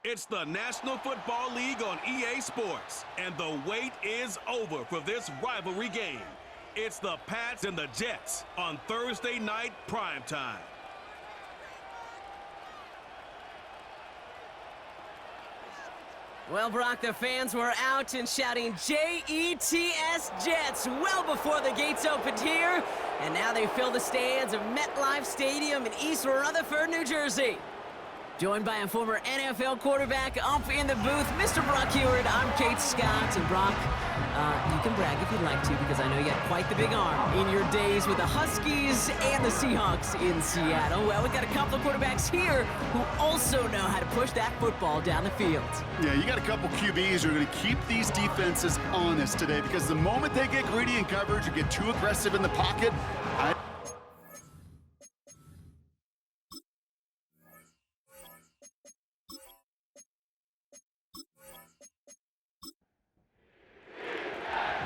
It's the National Football League on EA Sports, and the wait is over for this rivalry game. It's the Pats and the Jets on Thursday night primetime. Well, Brock, the fans were out and shouting J-E-T-S Jets well before the gates opened here, and now they fill the stands of MetLife Stadium in East Rutherford, New Jersey. Joined by a former NFL quarterback up in the booth, Mr. Brock Heward. I'm Kate Scott, and Brock, you can brag if you'd like to, because I know you had quite the big arm in your days with the Huskies and the Seahawks in Seattle. Well, we got a couple of quarterbacks here who also know how to push that football down the field. Yeah, you got a couple QBs who are going to keep these defenses honest today, because the moment they get greedy in coverage or get too aggressive in the pocket,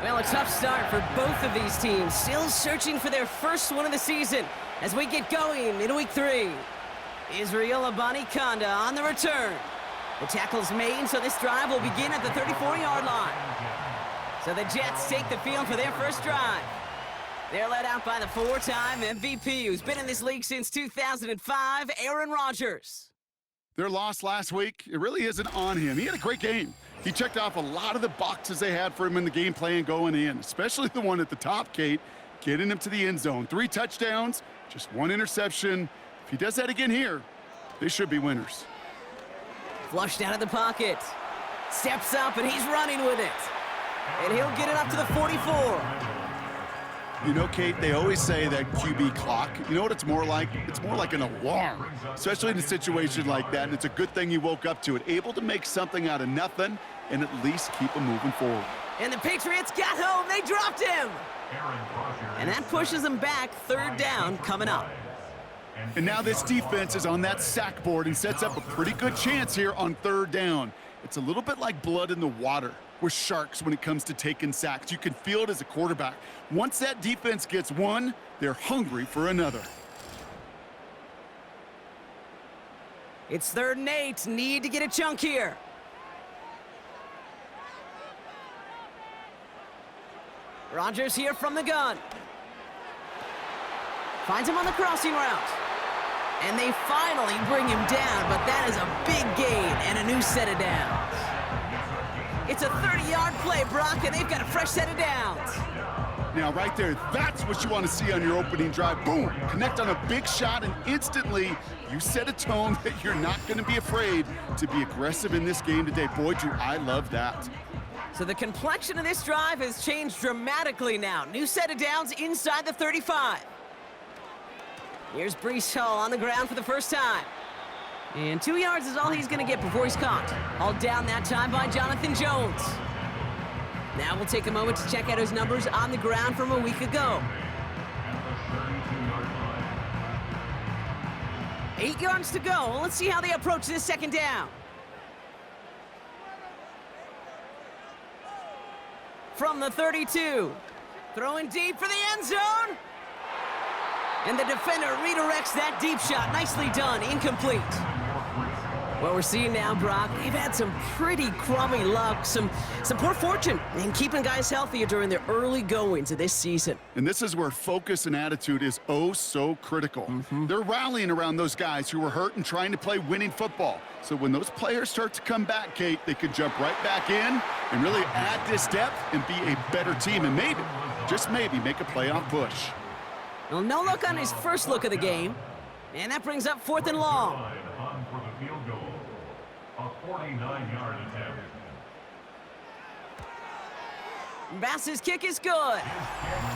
Well, a tough start for both of these teams, still searching for their first one of the season as we get going in Week 3. Israel Abanikanda on the return. The tackle's made, so this drive will begin at the 34-yard line. So the Jets take the field for their first drive. They're led out by the four-time MVP who's been in this league since 2005, Aaron Rodgers. their loss last week, it really isn't on him. He had a great game. He checked off a lot of the boxes they had for him in the game plan going in, especially the one at the top, Kate, getting him to the end zone. 3 touchdowns, just 1 interception. If he does that again here, they should be winners. Flushed out of the pocket. Steps up, and he's running with it. And he'll get it up to the 44. You know, Kate, they always say that QB clock, you know what it's more like? It's more like an alarm, especially in a situation like that, and it's a good thing you woke up to it, able to make something out of nothing and at least keep them moving forward. And the Patriots got home. They dropped him. And that pushes them back. 3rd down coming up. And now this defense is on that sack board and sets up a pretty good chance here on 3rd down. It's a little bit like blood in the water with sharks when it comes to taking sacks. You can feel it as a quarterback. Once that defense gets one, they're hungry for another. It's 3rd and 8. Need to get a chunk here. Rodgers here from the gun. Finds him on the crossing route. And they finally bring him down, but that is a big gain and a new set of downs. It's a 30-yard play, Brock, and they've got a fresh set of downs. Now, right there, that's what you want to see on your opening drive. Boom! Connect on a big shot, and instantly you set a tone that you're not going to be afraid to be aggressive in this game today. Boy, do I love that. So the complexion of this drive has changed dramatically now. New set of downs inside the 35. Here's Breece Hall on the ground for the first time. And 2 yards is all he's going to get before he's caught. Hauled down that time by Jonathan Jones. Now we'll take a moment to check out his numbers on the ground from a week ago. 8 yards to go. Let's see how they approach this 2nd down. From the 32. Throwing deep for the end zone. And the defender redirects that deep shot. Nicely done. Incomplete. What we're seeing now, Brock, they've had some pretty crummy luck, some poor fortune in keeping guys healthier during their early goings of this season. And this is where focus and attitude is oh so critical. They're rallying around those guys who were hurt and trying to play winning football. So when those players start to come back, Kate, they can jump right back in and really add this depth and be a better team and maybe, just maybe, make a playoff push. Well, no look on his first look of the game. And that brings up 4th and long. For the field goal, a 49-yard attempt. Bass's kick is good.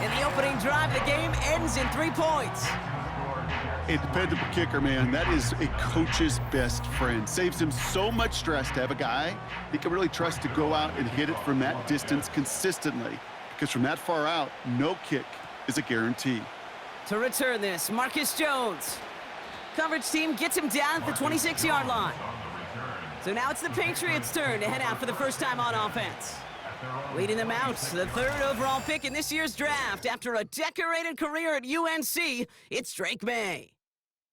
And the opening drive of the game ends in 3 points. A dependable kicker, man, that is a coach's best friend. Saves him so much stress to have a guy he can really trust to go out and hit it from that distance consistently. Because from that far out, no kick is a guarantee. To return this, Marcus Jones. Coverage team gets him down at the 26-yard line. So now it's the Patriots' turn to head out for the first time on offense. Leading them out, the 3rd overall pick in this year's draft after a decorated career at UNC, it's Drake May.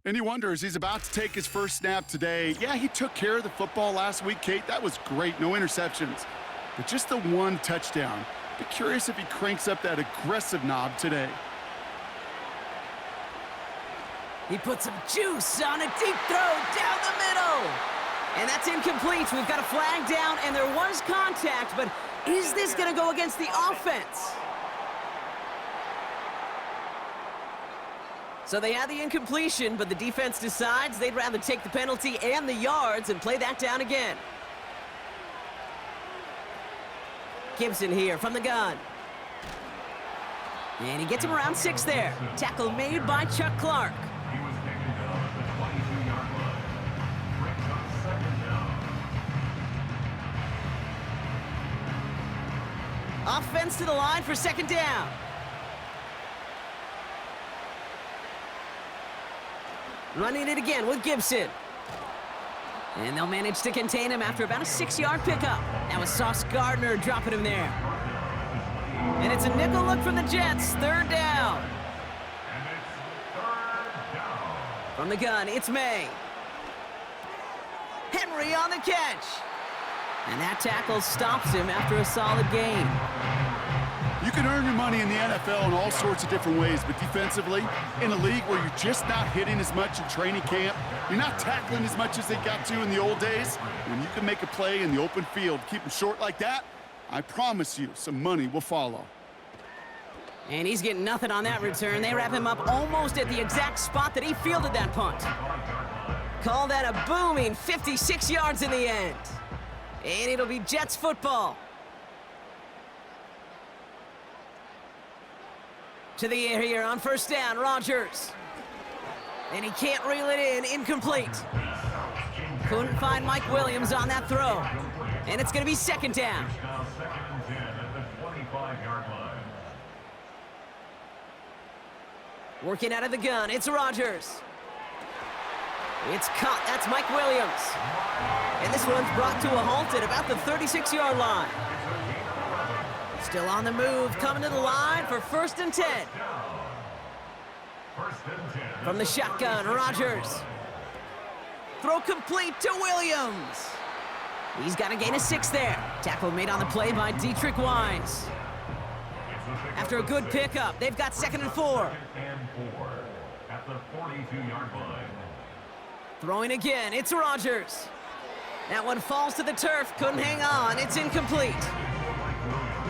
And he wonders, he's about to take his first snap today. Yeah, he took care of the football last week, Kate. That was great, no interceptions. But just the one touchdown. Be curious if he cranks up that aggressive knob today. He put some juice on a deep throw down the middle. And that's incomplete. We've got a flag down, and there was contact, but is this going to go against the offense? So they had the incompletion, but the defense decides they'd rather take the penalty and the yards and play that down again. Gibson here from the gun. And he gets him around 6 there. Tackle made by Chuck Clark. He was taken down at the 22-yard line. Brings up second down. Offense to the line for second down. Running it again with Gibson. And they'll manage to contain him after about a 6-yard pickup. That was Sauce Gardner dropping him there. And it's a nickel look from the Jets. Third down. And it's third down. From the gun, it's May. Henry on the catch. And that tackle stops him after a solid gain. You can earn your money in the NFL in all sorts of different ways, but defensively, in a league where you're just not hitting as much in training camp, you're not tackling as much as they got to in the old days, when you can make a play in the open field, keep them short like that, I promise you some money will follow. And he's getting nothing on that return. They wrap him up almost at the exact spot that he fielded that punt. Call that a booming 56 yards in the end. And it'll be Jets football. To the air here on first down, Rodgers. And he can't reel it in, incomplete. Couldn't find Mike Williams on that throw. And it's going to be second down. Now second and 10 at the 25-yard line. Working out of the gun, it's Rodgers. It's caught, that's Mike Williams. And this one's brought to a halt at about the 36-yard line. Still on the move, coming to the line for first and 10. First and 10. From the shotgun, Rodgers. Throw complete to Williams. He's got a gain of 6 there. Tackle made on the play by Dietrich Wise. After a good pickup, they've got second and 4. And 4 at the 42-yard line. Throwing again, it's Rodgers. That one falls to the turf, couldn't hang on, it's incomplete.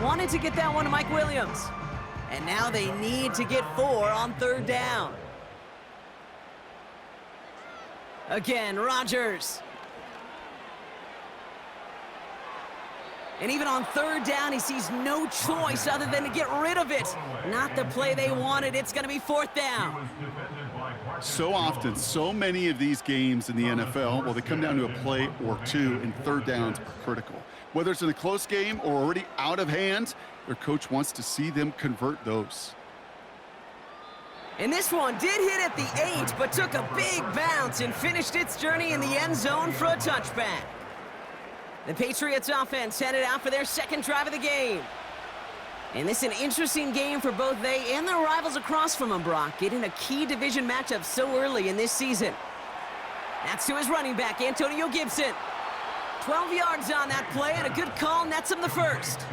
Wanted to get that one to Mike Williams. And now they need to get 4 on third down. Again, Rodgers. And even on third down, he sees no choice other than to get rid of it. Not the play they wanted. It's going to be fourth down. So often, so many of these games in the NFL, well, they come down to a play or two, and third downs are critical. Whether it's in a close game or already out of hand, their coach wants to see them convert those. And this one did hit at the 8, but took a big bounce and finished its journey in the end zone for a touchback. The Patriots offense headed out for their second drive of the game. And this is an interesting game for both they and their rivals across from them, Brock, getting a key division matchup so early in this season. That's to his running back, Antonio Gibson. 12 yards on that play, and a good call nets him the first.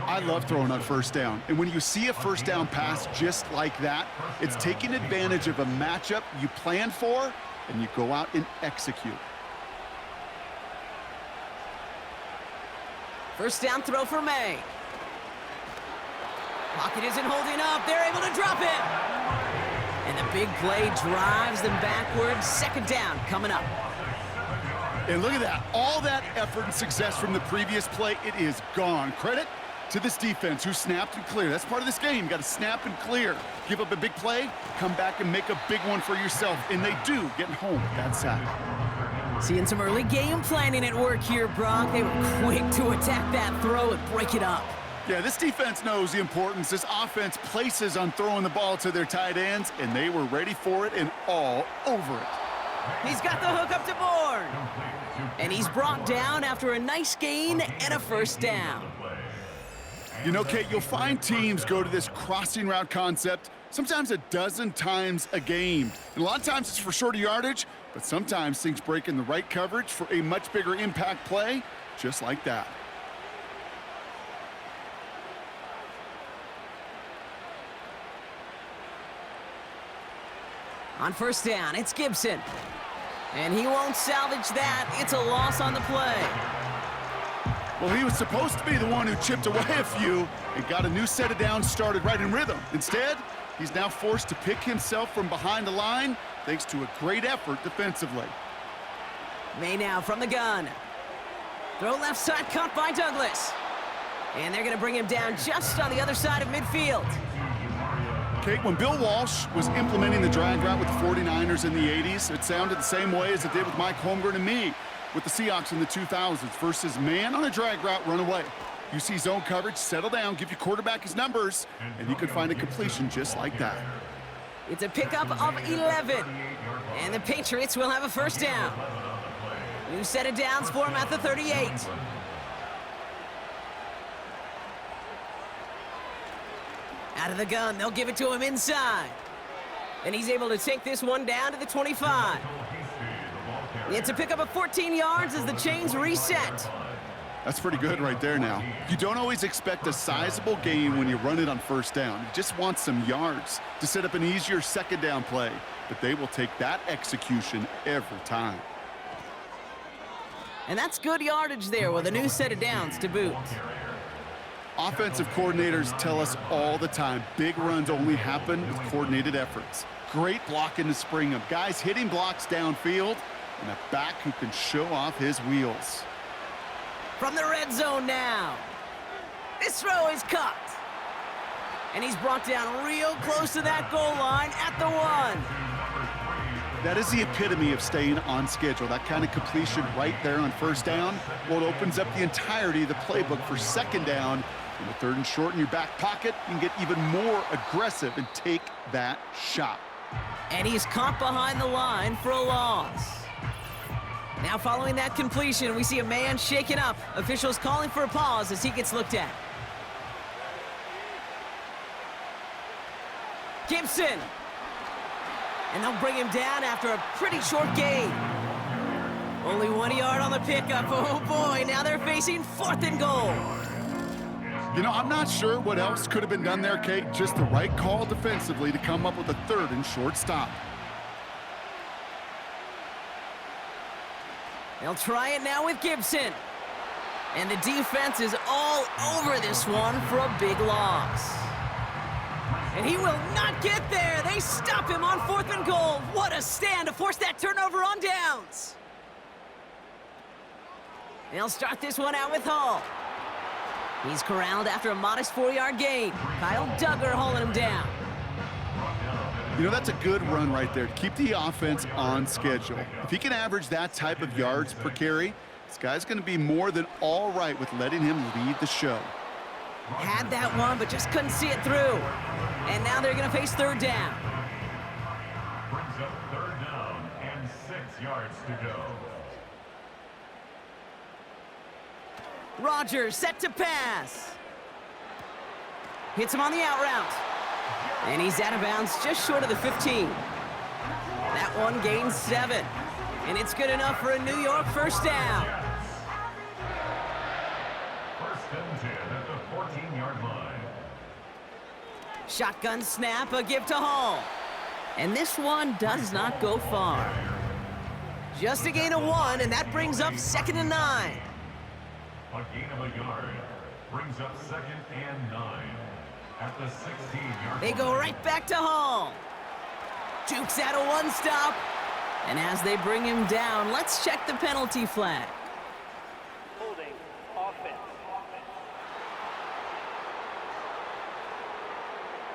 I love throwing on first down. And when you see a first down pass just like that, it's taking advantage of a matchup you planned for, and you go out and execute. First down throw for May. Pocket isn't holding up. They're able to drop it. And the big play drives them backwards. Second down coming up. And look at that. All that effort and success from the previous play, it is gone. Credit to this defense who snapped and cleared. That's part of this game. You got to snap and clear. Give up a big play, come back and make a big one for yourself. And they do, getting home with that sack. Seeing some early game planning at work here, Brock. They were quick to attack that throw and break it up. Yeah, this defense knows the importance this offense places on throwing the ball to their tight ends, and they were ready for it and all over it. He's got the hook up to Bourne. And he's brought down after a nice gain and a first down. You know, Kate, you'll find teams go to this crossing route concept sometimes a dozen times a game. And a lot of times it's for shorter yardage, but sometimes things break in the right coverage for a much bigger impact play, just like that. On first down, it's Gibson. And he won't salvage that. It's a loss on the play. Well, he was supposed to be the one who chipped away a few and got a new set of downs started right in rhythm. Instead, he's now forced to pick himself from behind the line thanks to a great effort defensively. May now from the gun. Throw left side, caught by Douglas. And they're going to bring him down just on the other side of midfield. Kate, when Bill Walsh was implementing the drag route with the 49ers in the 80s, it sounded the same way as it did with Mike Holmgren and me with the Seahawks in the 2000s versus man on a drag route, run away. You see zone coverage, settle down, give your quarterback his numbers, and you can find a completion just like that. It's a pickup of 11. And the Patriots will have a first down. New set of downs for him at the 38. Out of the gun, they'll give it to him inside. And he's able to take this one down to the 25. It's a pickup of 14 yards as the chains reset. That's pretty good right there now. You don't always expect a sizable gain when you run it on first down. You just want some yards to set up an easier second down play. But they will take that execution every time. And that's good yardage there with a new set of downs to boot. Offensive coordinators tell us all the time, big runs only happen with coordinated efforts. Great blocking to spring them. Guys hitting blocks downfield, and a back who can show off his wheels. From the red zone now. This throw is caught. And he's brought down real close to that goal line at the 1. That is the epitome of staying on schedule. That kind of completion right there on first down. Well, it opens up the entirety of the playbook for second down. In the third and short in your back pocket, you can get even more aggressive and take that shot. And he's caught behind the line for a loss. Now following that completion, we see a man shaken up. Officials calling for a pause as he gets looked at. Gibson. And they'll bring him down after a pretty short gain. Only 1 yard on the pickup. Oh boy, now they're facing 4th and goal. You know, I'm not sure what else could have been done there, Kate. Just the right call defensively to come up with a 3rd and short stop. They'll try it now with Gibson. And the defense is all over this one for a big loss. And he will not get there. They stop him on 4th and goal. What a stand to force that turnover on downs. They'll start this one out with Hall. He's corralled after a modest 4-yard gain. Kyle Duggar hauling him down. You know, that's a good run right there to keep the offense on schedule. If he can average that type of yards per carry, this guy's going to be more than all right with letting him lead the show. Had that one, but just couldn't see it through. And now they're going to face 3rd down. Brings up 3rd down and 6 yards to go. Rodgers set to pass. Hits him on the out route. And he's out of bounds just short of the 15. That one gains 7. And it's good enough for a New York first down. First and 10 at the 14-yard line. Shotgun snap, a give to Hall. And this one does not go far. Just a gain of 1, and that brings up 2nd and 9. A gain of a yard brings up 2nd and 9 at the 16-yard line. They go right back to Hall. Jukes out a 1 stop. And as they bring him down, let's check the penalty flag. Holding offense.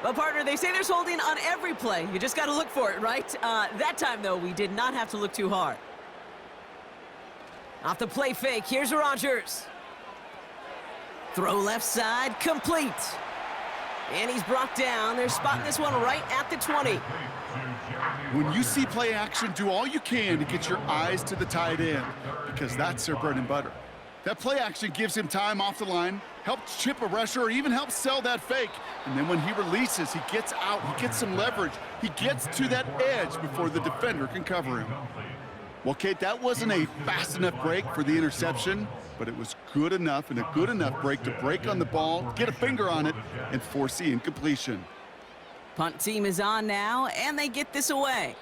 Well, partner, they say there's holding on every play. You just got to look for it, right? That time, though, we did not have to look too hard. Off the play fake, here's Rodgers. Throw left side, complete. And he's brought down. They're spotting this one right at the 20. When you see play action, do all you can to get your eyes to the tight end because that's their bread and butter. That play action gives him time off the line, helps chip a rusher, or even helps sell that fake. And then when he releases, he gets out, he gets some leverage. He gets to that edge before the defender can cover him. Well, Kate, that wasn't a fast enough break for the interception, but it was good enough and a good enough break to break on the ball, get a finger on it, and force the incompletion. Punt team is on now, and they get this away.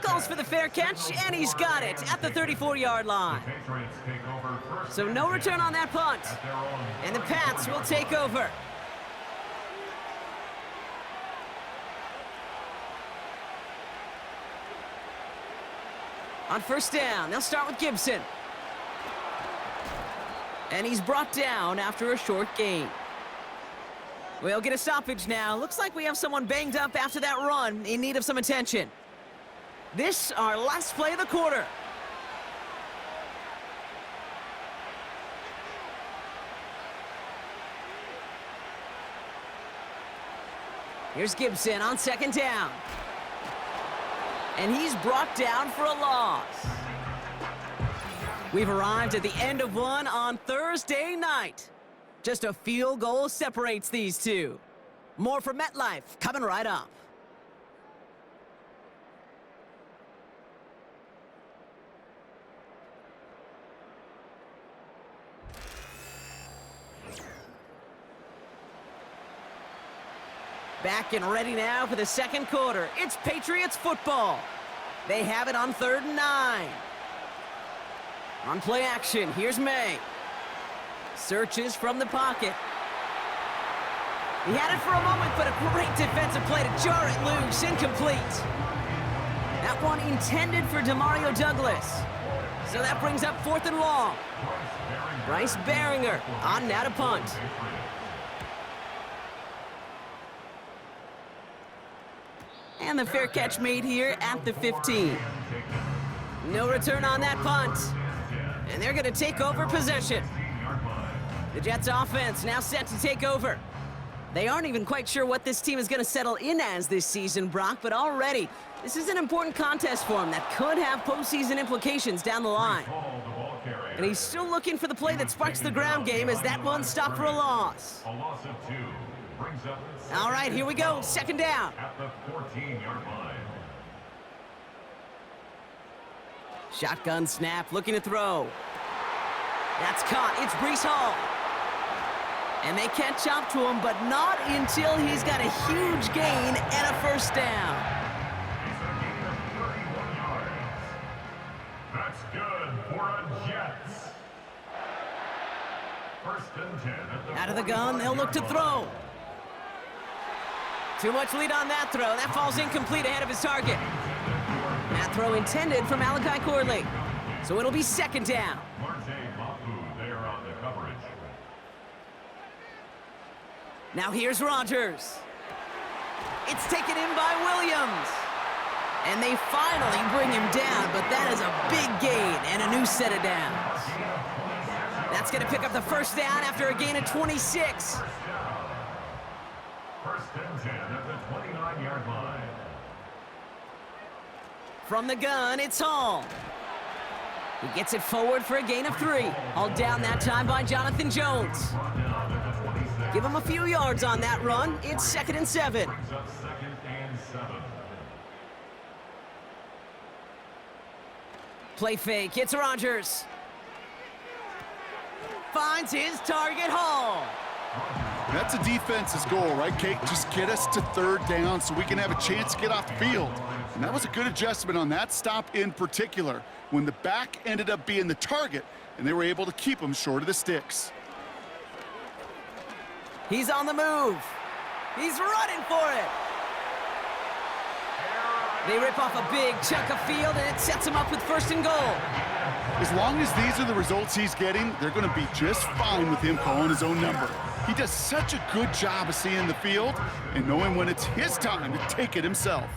Goes for the fair catch, and he's got it at the 34-yard line. So no return on that punt, and the Pats will take over. On first down, they'll start with Gibson. And he's brought down after a short gain. We'll get a stoppage now. Looks like we have someone banged up after that run, in need of some attention. This, our last play of the quarter. Here's Gibson on second down. And he's brought down for a loss. We've arrived at the end of one on Thursday night. Just a field goal separates these two. More from MetLife coming right up. Back and ready now for the second quarter. It's Patriots football. They have it on 3rd and 9. On play action, here's May. Searches from the pocket. He had it for a moment, but a great defensive play to jar it loose. Incomplete. That one intended for Demario Douglas. So that brings up 4th and long. Bryce Baringer on now to punt. And the fair catch made here at the 15. No return on that punt. And they're going to take over possession. The Jets offense now set to take over. They aren't even quite sure what this team is going to settle in as this season, Brock, but already this is an important contest for him that could have postseason implications down the line. And he's still looking for the play that sparks the ground game as that one stopped for a loss. All right, here we go. Second down. At the 14-yard line. Shotgun snap, looking to throw. That's caught. It's Breece Hall. And they catch up to him, but not until he's got a huge gain and a first down. It's a gain of 31 yards. That's good for a Jets. 1st and 10 at the Out of the gun, they'll look to throw. Too much lead on that throw. That falls incomplete ahead of his target. That throw intended from Malachi Corley. So it'll be 2nd down. There on the coverage. Now here's Rodgers. It's taken in by Williams. And they finally bring him down, but that is a big gain and a new set of downs. That's going to pick up the first down after a gain of 26. 1st and 10 at the 29-yard line. From the gun, it's Hall. He gets it forward for a gain of 3. Hauled down that time by Jonathan Jones. Give him a few yards on that run. It's 2nd and 7. Brings up 2nd and 7. Play fake. It's Rodgers. Finds his target, Hall. That's a defense's goal, right, Kate? Just get us to 3rd down so we can have a chance to get off the field. And that was a good adjustment on that stop in particular, when the back ended up being the target, and they were able to keep him short of the sticks. He's on the move. He's running for it. They rip off a big chunk of field, and it sets him up with 1st and goal. As long as these are the results he's getting, they're going to be just fine with him calling his own number. He does such a good job of seeing the field and knowing when it's his time to take it himself.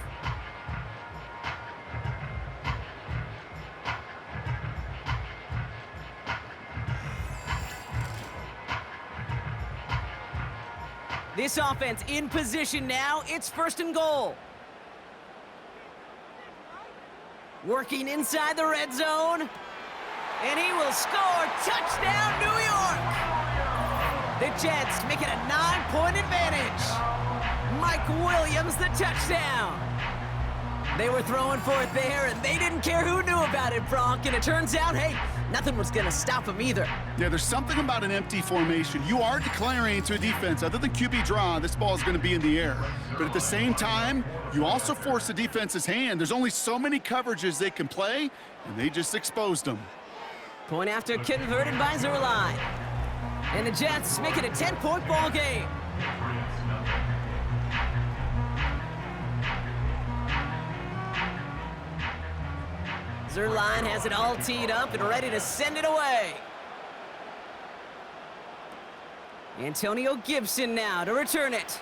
This offense in position now. It's 1st and goal. Working inside the red zone. And he will score. Touchdown, New York! The Jets make it a 9-point advantage. Mike Williams, the touchdown. They were throwing for it there, and they didn't care who knew about it, Bronk. And it turns out, hey, nothing was going to stop them either. Yeah, there's something about an empty formation. You are declaring to a defense, other than QB draw, this ball is going to be in the air. But at the same time, you also force the defense's hand. There's only so many coverages they can play, and they just exposed them. Point after converted by Zerline. And the Jets make it a 10-point ball game. Zerline has it all teed up and ready to send it away. Antonio Gibson now to return it.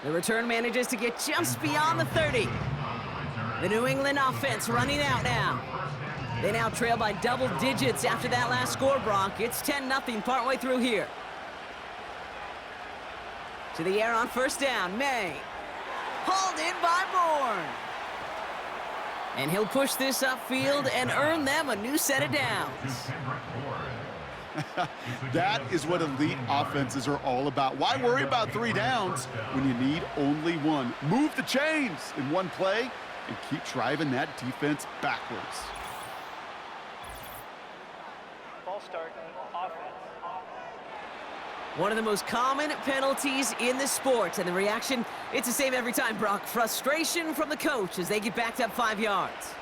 The return manages to get just beyond the 30. The New England offense running out now. They now trail by double digits after that last score, Bronk. It's 10-0 partway through here. To the air on first down, May. Hauled in by Bourne. And he'll push this upfield and earn them a new set of downs. That is what elite offenses are all about. Why worry about 3 downs when you need only 1? Move the chains in one play and keep driving that defense backwards. False start, offense. One of the most common penalties in the sport, and the reaction, it's the same every time, Brock. Frustration from the coach as they get backed up 5 yards.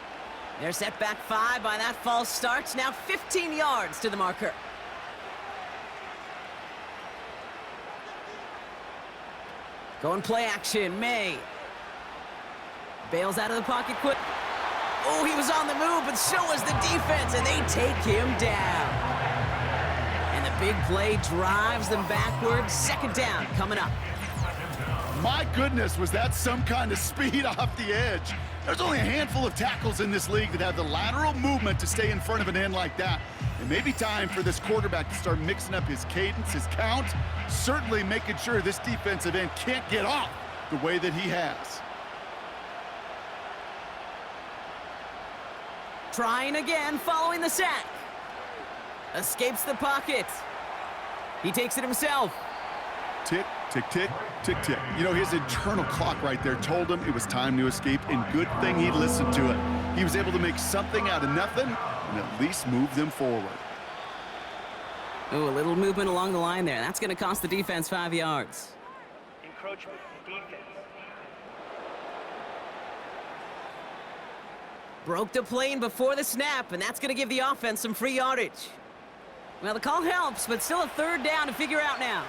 They're set back 5 by that false start, now 15 yards to the marker. Going play action, May. Bails out of the pocket quick. Oh, he was on the move, but so was the defense, and they take him down. And the big play drives them backwards. Second down coming up. My goodness, was that some kind of speed off the edge? There's only a handful of tackles in this league that have the lateral movement to stay in front of an end like that. It may be time for this quarterback to start mixing up his cadence, his count, certainly making sure this defensive end can't get off the way that he has. Trying again following the sack. Escapes the pocket. He takes it himself. Tick, tick, tick, tick, tick. You know, his internal clock right there told him it was time to escape, and good thing he listened to it. He was able to make something out of nothing and at least move them forward. Ooh, a little movement along the line there. That's going to cost the defense 5 yards. Encroachment, defense. Broke the plane before the snap, and that's going to give the offense some free yardage. Well, the call helps, but still a third down to figure out now.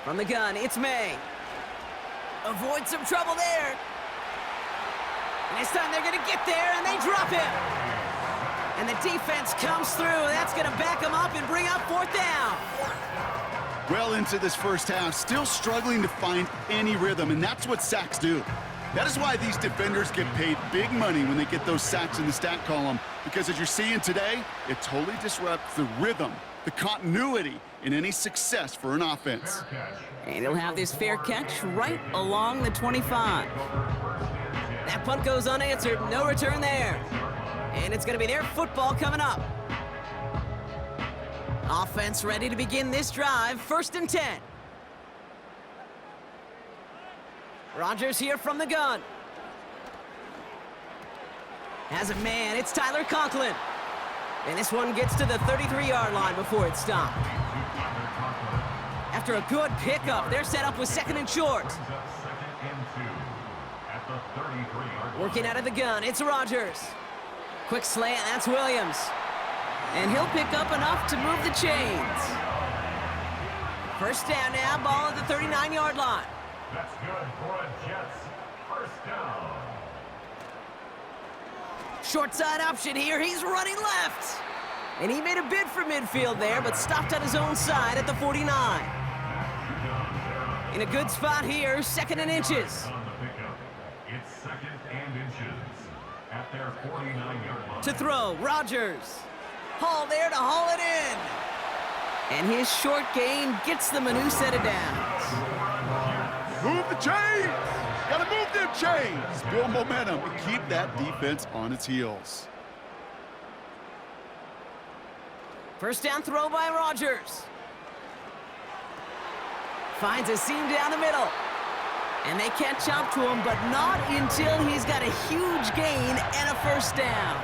From the gun, it's May. Avoid some trouble there. And this time they're going to get there, and they drop him. And the defense comes through. That's going to back them up and bring up fourth down. Well into this first half, still struggling to find any rhythm, and that's what sacks do. That is why these defenders get paid big money when they get those sacks in the stat column, because as you're seeing today, it totally disrupts the rhythm, the continuity in any success for an offense. And he'll have this fair catch right along the 25. That punt goes unanswered, no return there. And it's going to be their football coming up. Offense ready to begin this drive, 1st and 10. Rodgers here from the gun. Has a man, it's Tyler Conklin. And this one gets to the 33-yard line before it's stopped. After a good pickup, they're set up with 2nd and short. Working out of the gun, it's Rodgers. Quick slant, that's Williams. And he'll pick up enough to move the chains. First down now, ball at the 39-yard line. That's good for a Jets. First down. Short side option here, he's running left. And he made a bid for midfield there, but stopped on his own side at the 49. In a good spot here, 2nd and inches. On the pickup, it's 2nd and inches at their 49-yard line. To throw, Rodgers. Hall there to haul it in. And his short gain gets them a new set of downs. Move the chains! Gotta move them chains, build momentum, and keep that defense on its heels. First down throw by Rodgers. Finds a seam down the middle. And they catch up to him, but not until he's got a huge gain and a first down.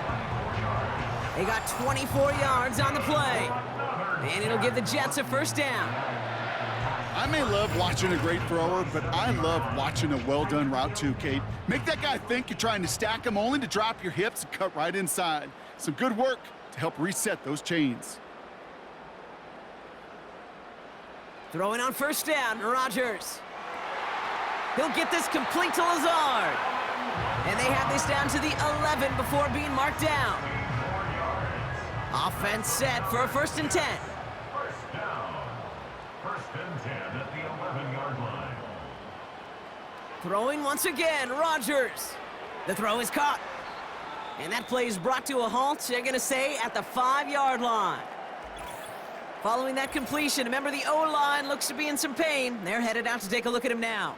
They got 24 yards on the play. And it'll give the Jets a first down. I may love watching a great thrower, but I love watching a well-done route too, Kate. Make that guy think you're trying to stack him only to drop your hips and cut right inside. Some good work to help reset those chains. Throwing on first down, Rodgers. He'll get this complete to Lazard. And they have this down to the 11 before being marked down. Offense set for a 1st and 10. First down. 1st and 10 at the 11-yard line. Throwing once again, Rodgers. The throw is caught. And that play is brought to a halt, they're going to say, at the 5-yard line. Following that completion, remember the O-line looks to be in some pain. They're headed out to take a look at him now.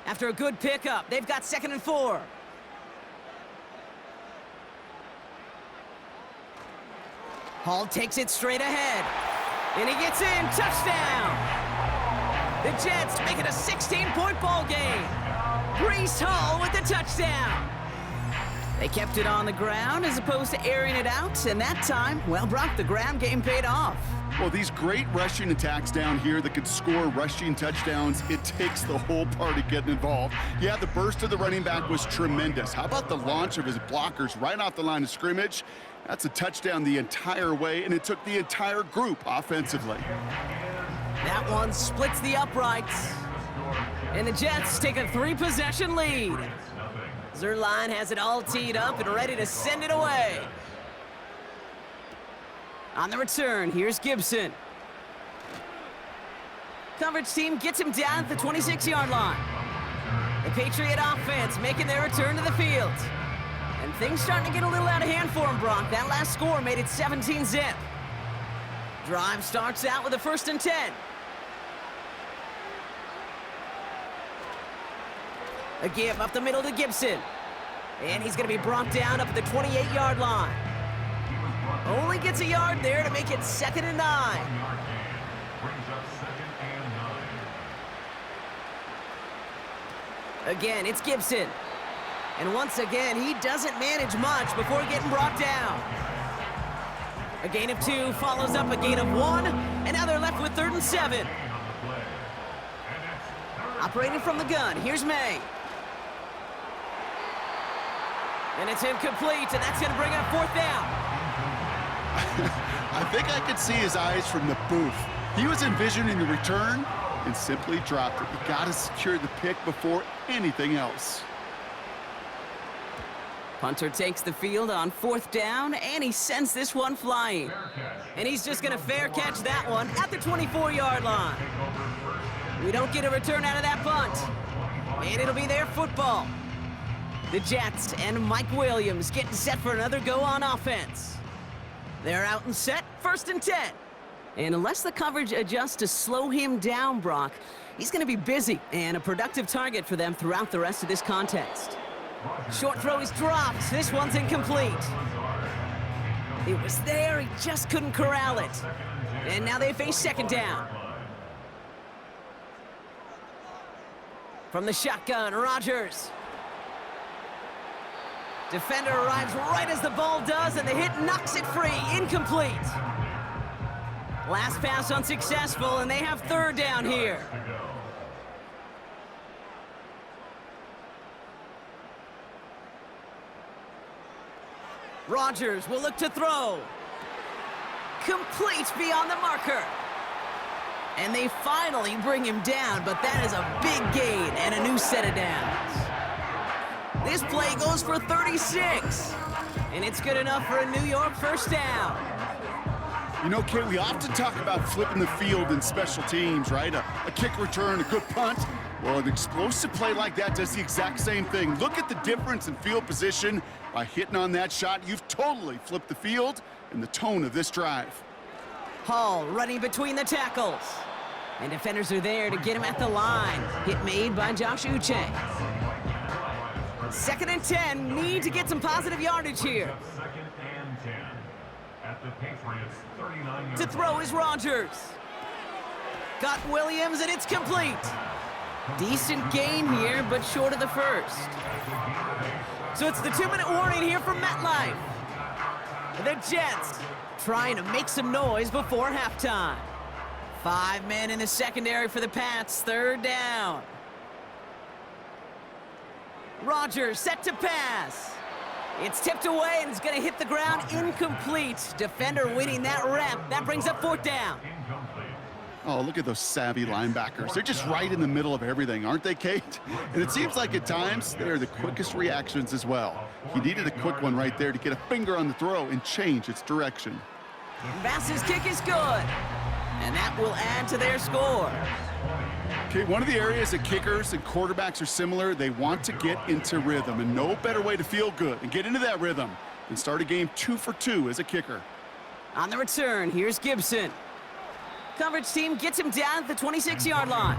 After a good pickup, they've got 2nd and 4. Hall takes it straight ahead. And he gets in. Touchdown! The Jets make it a 16-point ball game. Breece Hall with the touchdown. They kept it on the ground as opposed to airing it out, and that time, well, Brock, the ground game paid off. Well, these great rushing attacks down here that could score rushing touchdowns, it takes the whole party getting involved. Yeah, the burst of the running back was tremendous. How about the launch of his blockers right off the line of scrimmage? That's a touchdown the entire way, and it took the entire group offensively. That one splits the uprights. And the Jets take a 3-possession lead. Zerline has it all teed up and ready to send it away. On the return, here's Gibson. Coverage team gets him down at the 26-yard line. The Patriot offense making their return to the field. And things starting to get a little out of hand for him, Brock. That last score made it 17-zip. Drive starts out with a 1st and 10. A give up the middle to Gibson. And he's going to be brought down up at the 28-yard line. Only gets a yard there to make it 2nd and 9. Again, it's Gibson. And once again, he doesn't manage much before getting brought down. A gain of 2 follows up a gain of 1. And now they're left with 3rd and 7. Operating from the gun, here's May. And it's incomplete, and that's going to bring up 4th down. I think I could see his eyes from the booth. He was envisioning the return and simply dropped it. You got to secure the pick before anything else. Punter takes the field on 4th down, and he sends this one flying. And he's just going to fair catch that one at the 24-yard line. We don't get a return out of that punt. And it'll be their football. The Jets and Mike Williams getting set for another go on offense. They're out and set, 1st and 10. And unless the coverage adjusts to slow him down, Brock, he's going to be busy and a productive target for them throughout the rest of this contest. Short throw is dropped. This one's incomplete. It was there, he just couldn't corral it. And now they face 2nd down. From the shotgun, Rodgers. Defender arrives right as the ball does, and the hit knocks it free. Incomplete. Last pass unsuccessful, and they have 3rd down here. Rodgers will look to throw. Complete beyond the marker. And they finally bring him down, but that is a big gain and a new set of downs. This play goes for 36, and it's good enough for a New York 1st down. You know, Kate, we often talk about flipping the field in special teams, right? A kick return, a good punt. Well, an explosive play like that does the exact same thing. Look at the difference in field position. By hitting on that shot, you've totally flipped the field and the tone of this drive. Hall running between the tackles. And defenders are there to get him at the line. Hit made by Josh Uche. 2nd and 10. Need to get some positive yardage here. 2nd and 10 at the Patriots 39-yard To throw is Rodgers. Got Williams, and it's complete. Decent gain here, but short of the first. So it's the 2-minute warning here from MetLife. The Jets trying to make some noise before halftime. 5 men in the secondary for the Pats. 3rd down. Rodgers set to pass. It's tipped away, and it's going to hit the ground incomplete. Defender winning that rep. That brings up 4th down. Oh, look at those savvy linebackers. They're just right in the middle of everything, aren't they, Kate? And it seems like at times they're the quickest reactions as well. He needed a quick one right there to get a finger on the throw and change its direction. Bass's kick is good, and that will add to their score. Okay, one of the areas that kickers and quarterbacks are similar, they want to get into rhythm, and no better way to feel good and get into that rhythm than start a game 2 for 2 as a kicker. On the return, here's Gibson. Coverage team gets him down at the 26-yard line.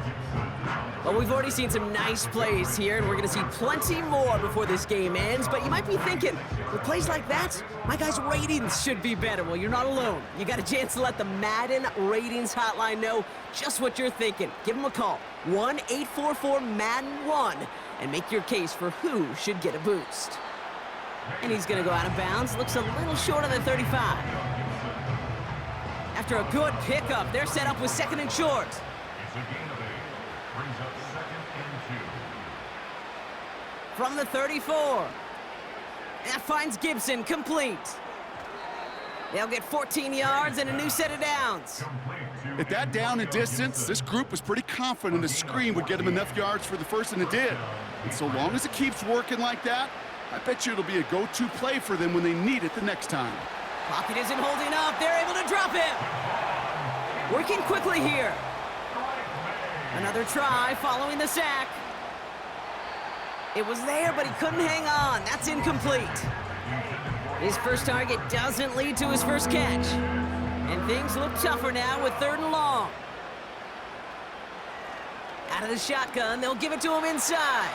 Well, we've already seen some nice plays here, and we're going to see plenty more before this game ends. But you might be thinking, with plays like that, my guys' ratings should be better. Well, you're not alone. You got a chance to let the Madden Ratings Hotline know just what you're thinking. Give them a call, 1-844-MADDEN-1, and make your case for who should get a boost. And he's going to go out of bounds. Looks a little short of the 35. After a good pickup, they're set up with 2nd and short. It's a gain of 8. Brings up 2nd and 2. From the 34. That finds Gibson, complete. They'll get 14 yards and a new set of downs. At that down and distance, this group was pretty confident a screen would get them enough yards for the first, and it did. And so long as it keeps working like that, I bet you it'll be a go-to play for them when they need it the next time. Pocket isn't holding up. They're able to drop him. Working quickly here. Another try following the sack. It was there, but he couldn't hang on. That's incomplete. His first target doesn't lead to his first catch. And things look tougher now with 3rd and long. Out of the shotgun, they'll give it to him inside.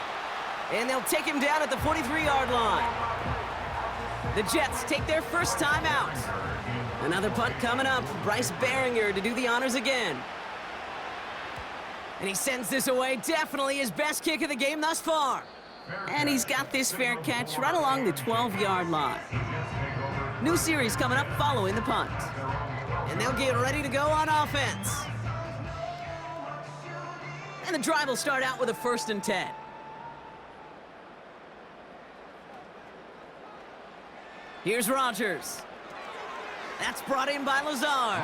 And they'll take him down at the 43-yard line. The Jets take their first time out. Another punt coming up. Bryce Behringer to do the honors again. And he sends this away. Definitely his best kick of the game thus far. And he's got this fair catch right along the 12-yard line. New series coming up following the punt. And they'll get ready to go on offense. And the drive will start out with a 1st and 10. Here's Rodgers. That's brought in by Lazard.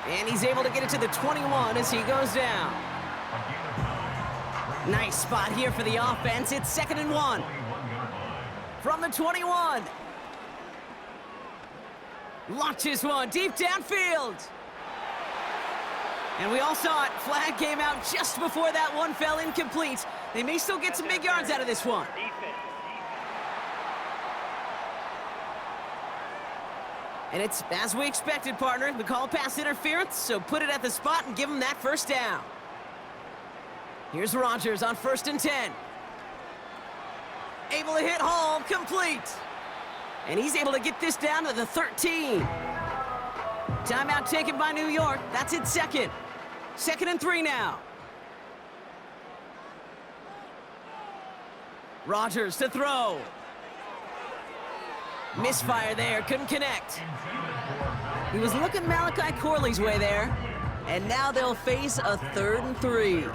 And he's able to get it to the 21 as he goes down. Nice spot here for the offense. It's 2nd and 1. From the 21. Launches one deep downfield. And we all saw it. Flag came out just before that one fell incomplete. They may still get some big yards out of this one. And it's as we expected, partner. The call pass interference, so put it at the spot and give him that 1st down. Here's Rodgers on 1st and 10. Able to hit Hall, complete. And he's able to get this down to the 13. Timeout taken by New York. That's it 2nd. 2nd and 3 now. Rodgers to throw. Misfire there, couldn't connect. He was looking Malachi Corley's way there. And now they'll face a 3rd and 3.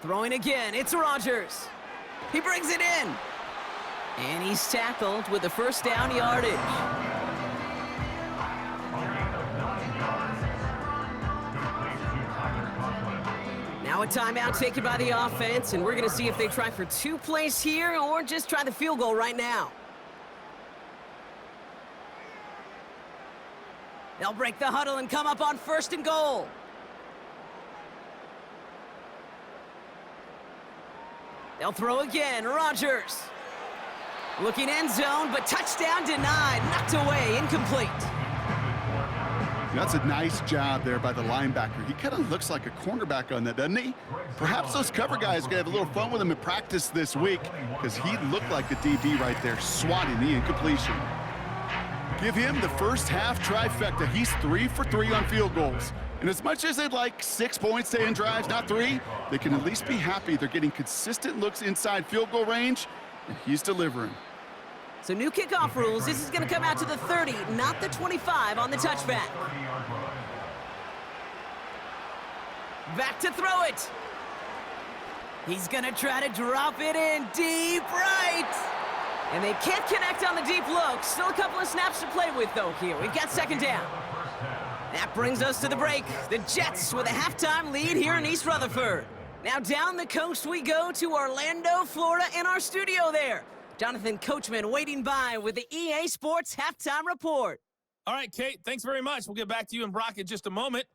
Throwing again, it's Rodgers. He brings it in. And he's tackled with the 1st down yardage. Now a timeout taken by the offense, and we're going to see if they try for 2 plays here or just try the field goal right now. They'll break the huddle and come up on 1st and goal. They'll throw again. Rodgers. Looking end zone, but touchdown denied. Knocked away. Incomplete. That's a nice job there by the linebacker. He kind of looks like a cornerback on that, doesn't he? Perhaps those cover guys are going to have a little fun with him in practice this week because he looked like a DB right there, swatting the incompletion. Give him the first half trifecta. He's 3 for 3 on field goals. And as much as they'd like 6 points to end drives, not 3, they can at least be happy they're getting consistent looks inside field goal range, and he's delivering. So new kickoff rules. This is going to come out to the 30, not the 25 on the touchback. Back to throw it. He's going to try to drop it in deep right. And they can't connect on the deep look. Still a couple of snaps to play with, though, here. We've got second down. That brings us to the break. The Jets with a halftime lead here in East Rutherford. Now down the coast we go to Orlando, Florida, in our studio there. Jonathan Coachman waiting by with the EA Sports Halftime Report. All right, Kate, thanks very much. We'll get back to you and Brock in just a moment.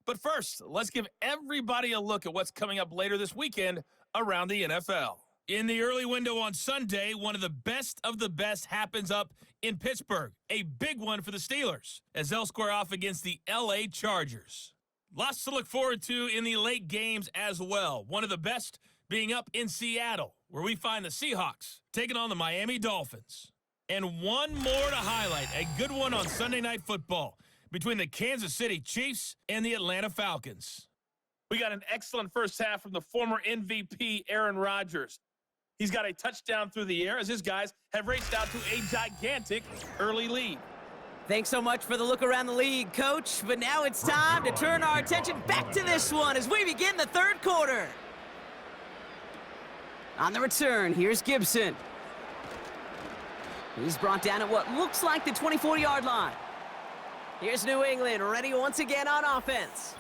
But first, let's give everybody a look at what's coming up later this weekend around the NFL. In the early window on Sunday, one of the best happens up in Pittsburgh. A big one for the Steelers as they'll square off against the LA Chargers. Lots to look forward to in the late games as well. One of the best being up in Seattle, where we find the Seahawks taking on the Miami Dolphins. And one more to highlight, a good one on Sunday Night Football between the Kansas City Chiefs and the Atlanta Falcons. We got an excellent first half from the former MVP Aaron Rodgers. He's got a touchdown through the air as his guys have raced out to a gigantic early lead. Thanks so much for the look around the league, Coach. But now it's time to turn our attention back to this one as we begin the third quarter. On the return, here's Gibson. He's brought down at what looks like the 24-yard line. Here's New England, ready once again on offense.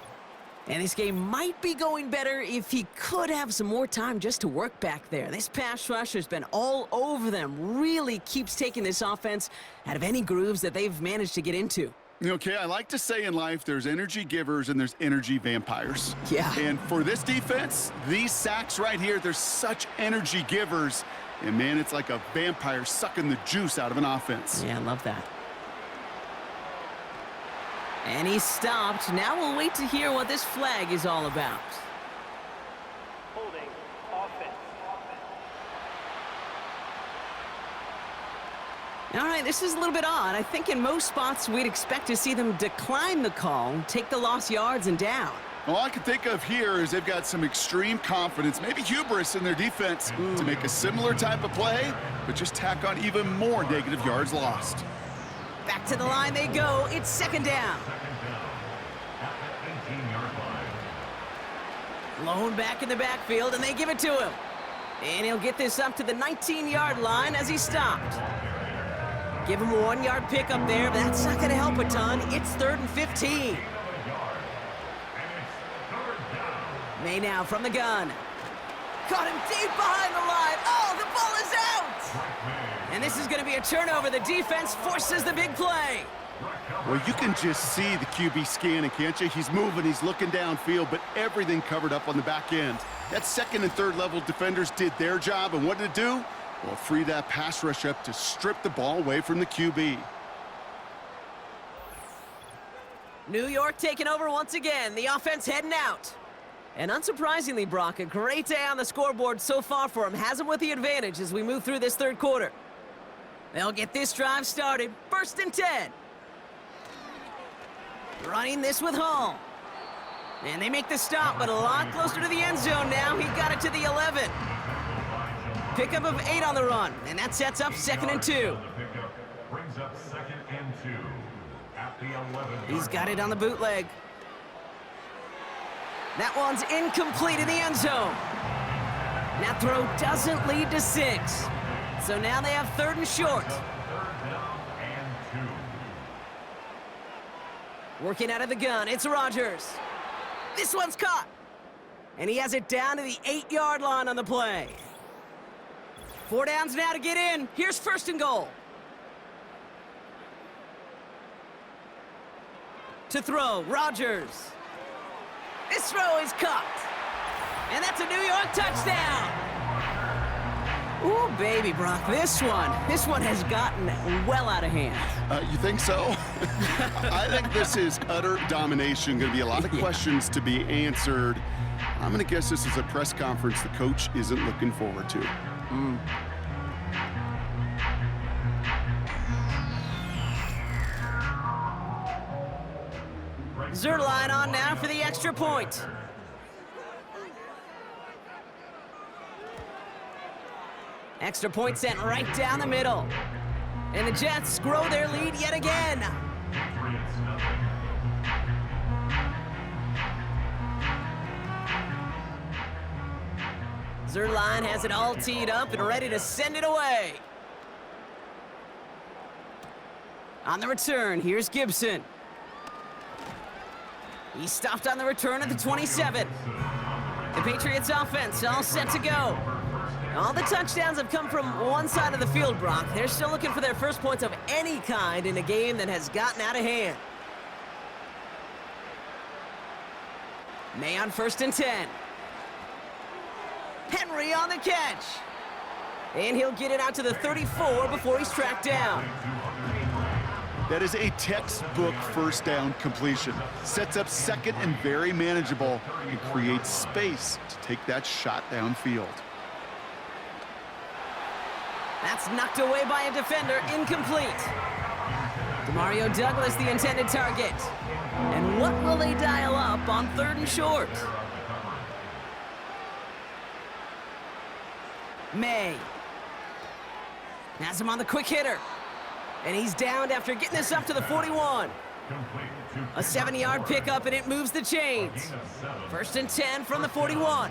And this game might be going better if he could have some more time just to work back there. This pass rush has been all over them. Really keeps taking this offense out of any grooves that they've managed to get into. Okay, I like to say in life there's energy givers and there's energy vampires. Yeah. And for this defense, these sacks right here, they're such energy givers. And, man, it's like a vampire sucking the juice out of an offense. Yeah, I love that. And he stopped. Now we'll wait to hear what this flag is all about. Holding offense. All right, this is a little bit odd. I think in most spots we'd expect to see them decline the call, take the lost yards and down. All I can think of here is they've got some extreme confidence, maybe hubris in their defense to make a similar type of play, but just tack on even more negative yards lost. Back to the line they go. It's second down. Lone back in the backfield, and they give it to him. And he'll get this up to the 19-yard line as he stopped. Give him a 1-yard pickup there, but that's not going to help a ton. It's 3rd and 15. May now from the gun. Caught him deep behind the line. Oh, the ball is out! And this is going to be a turnover. The defense forces the big play. Well, you can just see the QB scanning, can't you? He's moving, he's looking downfield, but everything covered up on the back end. That second and third level defenders did their job, and what did it do? Well, free that pass rush up to strip the ball away from the QB. New York taking over once again. The offense heading out. And unsurprisingly, Brock, a great day on the scoreboard so far for him. Has him with the advantage as we move through this third quarter. They'll get this drive started. 1st and 10. Running this with Hall. And they make the stop, but a lot closer to the end zone now. He got it to the 11. Pickup of 8 on the run, and that sets up 2nd and 2. Brings up 2nd and 2 at the 11. He's got it on the bootleg. That one's incomplete in the end zone. That throw doesn't lead to 6. So now they have 3rd and short. 3rd down and 2. Working out of the gun, it's Rodgers. This one's caught. And he has it down to the 8-yard line on the play. 4 downs now to get in. Here's 1st and goal. To throw, Rodgers. This throw is caught. And that's a New York touchdown. Ooh, baby, Brock, this one has gotten well out of hand. You think so? I think this is utter domination. Going to be a lot of questions to be answered. I'm going to guess this is a press conference the coach isn't looking forward to. Zerline on now for the extra point. Extra point sent right down the middle. And the Jets grow their lead yet again. Patriots nothing. Zerline has it all teed up and ready to send it away. On the return, here's Gibson. He's stopped on the return at the 27. The Patriots offense all set to go. All the touchdowns have come from one side of the field, Brock. They're still looking for their first points of any kind in a game that has gotten out of hand. May on 1st and 10. Henry on the catch. And he'll get it out to the 34 before he's tracked down. That is a textbook first down completion. Sets up second and very manageable and creates space to take that shot downfield. That's knocked away by a defender, incomplete. Demario Douglas, the intended target. And what will they dial up on 3rd and short? May. Has him on the quick hitter. And he's downed after getting this up to the 41. A 7-yard pickup, and it moves the chains. 1st and 10 from the 41.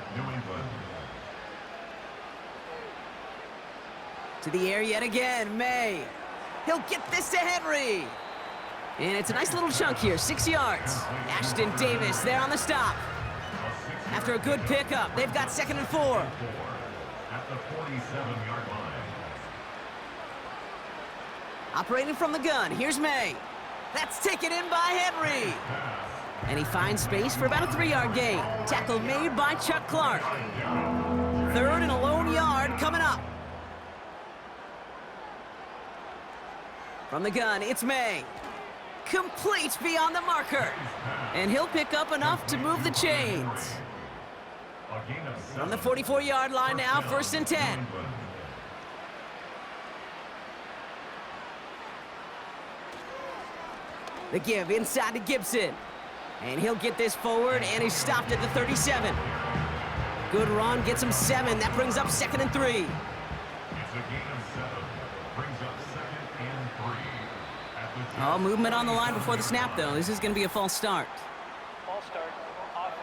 To the air yet again, May. He'll get this to Henry. And it's a nice little chunk here, 6 yards. Ashton Davis there on the stop. After a good pickup, they've got 2nd and 4. At the 47-yard line. Operating from the gun, here's May. That's taken in by Henry. And he finds space for about a 3-yard gain. Tackle made by Chuck Clark. 3rd and a lone yard coming up. From the gun, it's May. Complete beyond the marker. And he'll pick up enough to move the chains. From the 44-yard line now, 1st and 10. The give inside to Gibson. And he'll get this forward, and he's stopped at the 37. Good run, gets him 7. That brings up 2nd and 3. It's a gain of 7. Brings up 2nd and 3. At the Oh, movement on the line before the snap, though. This is going to be a false start. False start. Offense.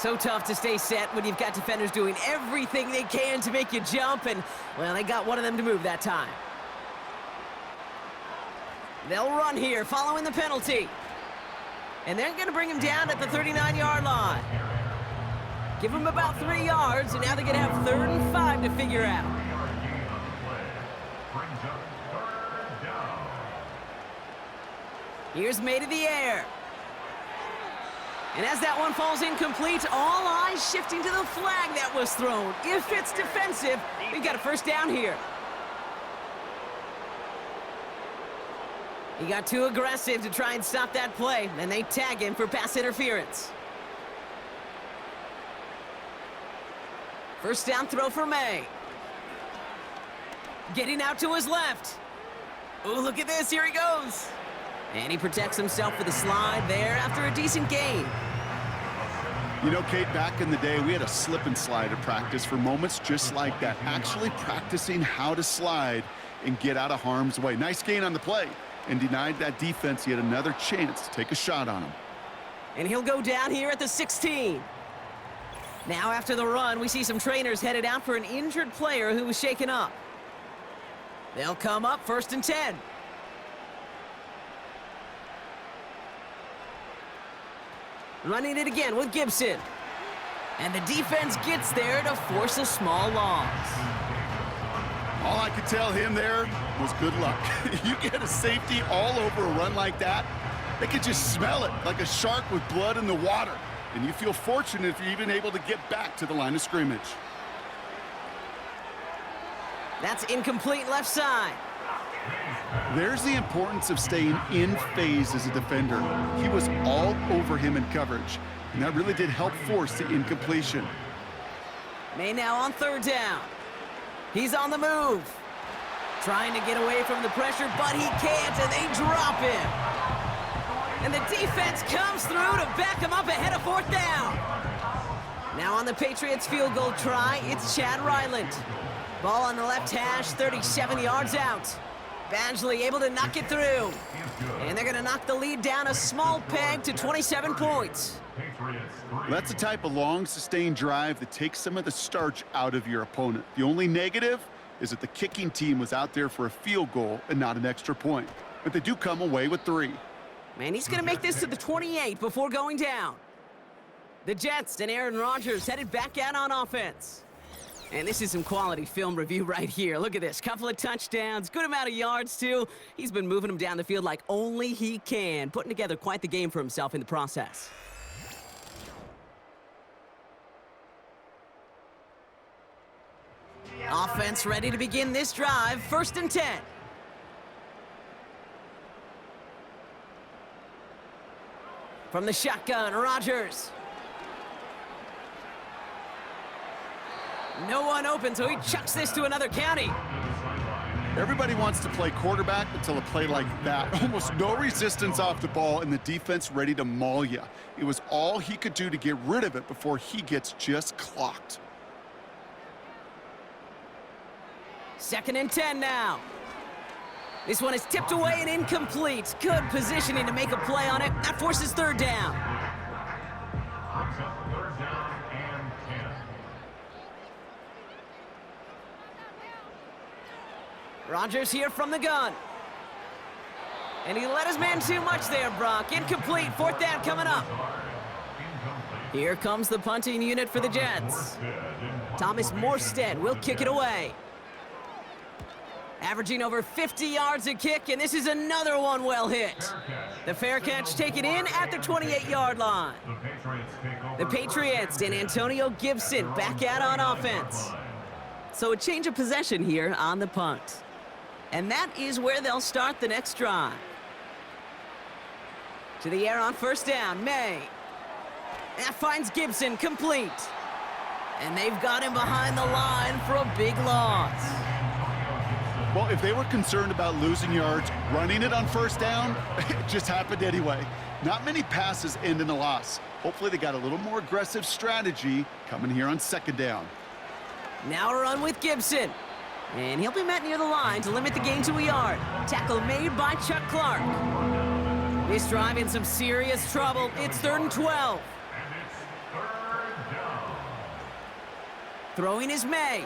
So tough to stay set when you've got defenders doing everything they can to make you jump, and, well, they got one of them to move that time. They'll run here following the penalty. And they're going to bring him down at the 39-yard line. Give him about 3 yards, and now they're going to have 3rd and 5 to figure out. Here's May to the air. And as that one falls incomplete, all eyes shifting to the flag that was thrown. If it's defensive, we've got a 1st down here. He got too aggressive to try and stop that play, and they tag him for pass interference. 1st down throw for May. Getting out to his left. Oh, look at this, here he goes. And he protects himself with a slide there after a decent gain. You know, Kate, back in the day, we had a slip and slide at practice for moments just like that. Actually practicing how to slide and get out of harm's way. Nice gain on the play. And denied that defense yet another chance to take a shot on him. And he'll go down here at the 16. Now after the run, we see some trainers headed out for an injured player who was shaken up. They'll come up 1st and 10. Running it again with Gibson. And the defense gets there to force a small loss. All I could tell him there was good luck. You get a safety all over a run like that, they could just smell it like a shark with blood in the water. And you feel fortunate if you're even able to get back to the line of scrimmage. That's incomplete left side. There's the importance of staying in phase as a defender. He was all over him in coverage, and that really did help force the incompletion. May now on third down. He's on the move. Trying to get away from the pressure, but he can't, and they drop him. And the defense comes through to back him up ahead of fourth down. Now on the Patriots field goal try, it's Chad Ryland. Ball on the left hash, 37 yards out. Badgley able to knock it through. And they're going to knock the lead down a small peg to 27 points. Well, that's the type of long, sustained drive that takes some of the starch out of your opponent. The only negative is that the kicking team was out there for a field goal and not an extra point. But they do come away with 3. Man, he's going to make this to the 28 before going down. The Jets and Aaron Rodgers headed back out on offense. And this is some quality film review right here. Look at this. Couple of touchdowns, good amount of yards, too. He's been moving them down the field like only he can, putting together quite the game for himself in the process. Offense ready to begin this drive. 1st and 10. From the shotgun, Rodgers. No one open, so he chucks this to another county. Everybody wants to play quarterback until a play like that. Almost no resistance off the ball and the defense ready to maul you. It was all he could do to get rid of it before he gets just clocked. 2nd and 10 now. This one is tipped away and incomplete. Good positioning to make a play on it. That forces 3rd down. Third down and 10. Rodgers here from the gun. And he let his man too much there, Brock. Incomplete. 4th down coming up. Here comes the punting unit for the Jets. Thomas Morstead will kick it away. Averaging over 50 yards a kick, and this is another one well hit. The fair catch taken in at the 28-yard line. The Patriots and Antonio Gibson back out on offense. So a change of possession here on the punt. And that is where they'll start the next drive. To the air on 1st down, May. That finds Gibson complete. And they've got him behind the line for a big loss. Well, if they were concerned about losing yards, running it on 1st down, it just happened anyway. Not many passes end in a loss. Hopefully they got a little more aggressive strategy coming here on 2nd down. Now a run with Gibson. And he'll be met near the line to limit the gain to a yard. Tackle made by Chuck Clark. This drive in some serious trouble. It's 3rd and 12. And it's 3rd down. Throwing is May.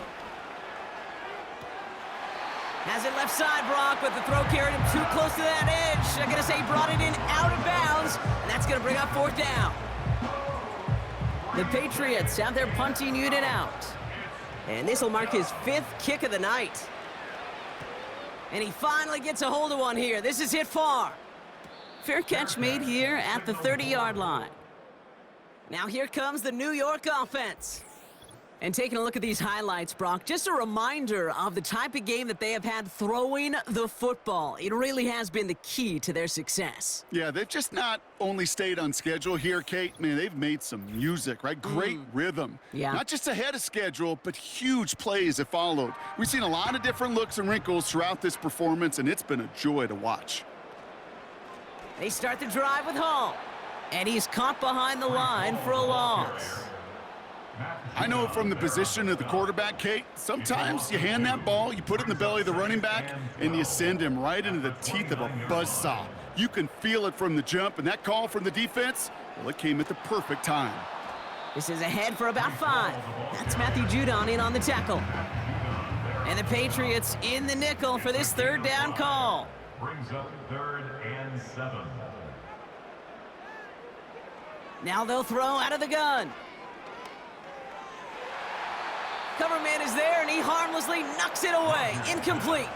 Has it left side, Brock, but the throw carried him too close to that edge. I'm going to say he brought it in out of bounds, and that's going to bring up 4th down. The Patriots have their punting unit out. And this will mark his 5th kick of the night. And he finally gets a hold of one here. This is hit far. Fair catch made here at the 30-yard line. Now here comes the New York offense. And taking a look at these highlights, Brock, just a reminder of the type of game that they have had throwing the football. It really has been the key to their success. Yeah, they've just not only stayed on schedule here, Kate. Man, they've made some music, right? Great rhythm. Yeah. Not just ahead of schedule, but huge plays have followed. We've seen a lot of different looks and wrinkles throughout this performance, and it's been a joy to watch. They start the drive with Hall. And he's caught behind the line for a loss. I know from the position of the quarterback, Kate, sometimes you hand that ball, you put it in the belly of the running back, and you send him right into the teeth of a buzzsaw. You can feel it from the jump, and that call from the defense, well, it came at the perfect time. This is ahead for about 5. That's Matthew Judon in on the tackle. And the Patriots in the nickel for this 3rd down call. Brings up 3rd and 7. Now they'll throw out of the gun. Cover man is there, and he harmlessly knocks it away. Incomplete.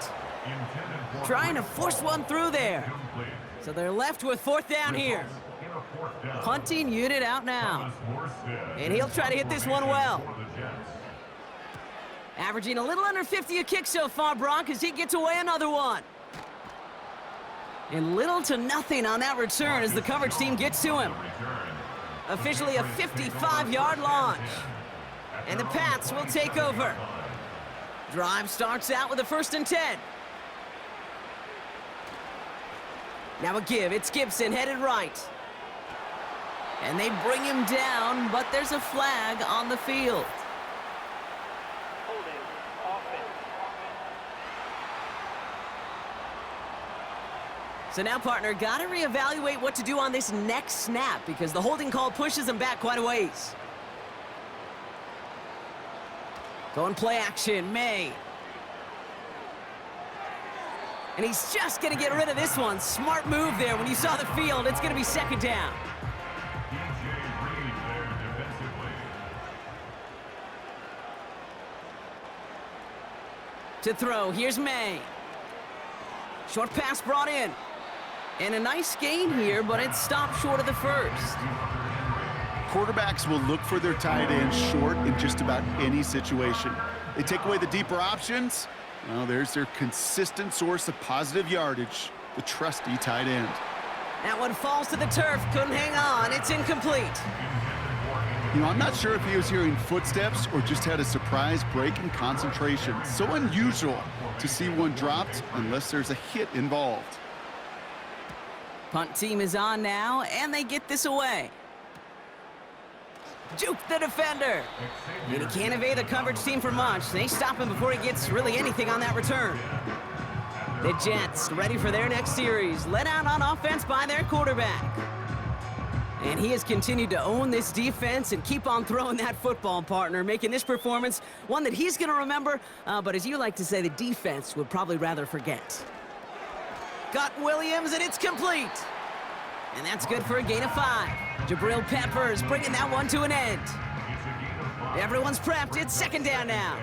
Trying to force one through there. So they're left with 4th down here. Punting unit out now. And he'll try to hit this one well. Averaging a little under 50 a kick so far, Brock, as he gets away another one. And little to nothing on that return as the coverage team gets to him. Officially a 55-yard launch. And the Pats will take over. Drive starts out with a 1st and 10. Now a give. It's Gibson headed right. And they bring him down, but there's a flag on the field. Holding offense. So now, partner, got to reevaluate what to do on this next snap because the holding call pushes him back quite a ways. Going play action, May. And he's just going to get rid of this one. Smart move there. When you saw the field, it's going to be 2nd down. To throw, here's May. Short pass brought in. And a nice gain here, but it stopped short of the 1st. Quarterbacks will look for their tight end short in just about any situation. They take away the deeper options. Well, there's their consistent source of positive yardage, the trusty tight end. That one falls to the turf, couldn't hang on, it's incomplete. You know, I'm not sure if he was hearing footsteps or just had a surprise break in concentration. So unusual to see one dropped unless there's a hit involved. Punt team is on now, and they get this away. Juke the defender. And he can't evade the coverage team for much. They stop him before he gets really anything on that return. The Jets ready for their next series. Let out on offense by their quarterback. And he has continued to own this defense and keep on throwing that football, partner, making this performance one that he's going to remember, but as you like to say, the defense would probably rather forget. Got Williams, and it's complete. And that's good for a gain of 5. Jabril Peppers bringing that one to an end. Everyone's prepped. It's 2nd down now.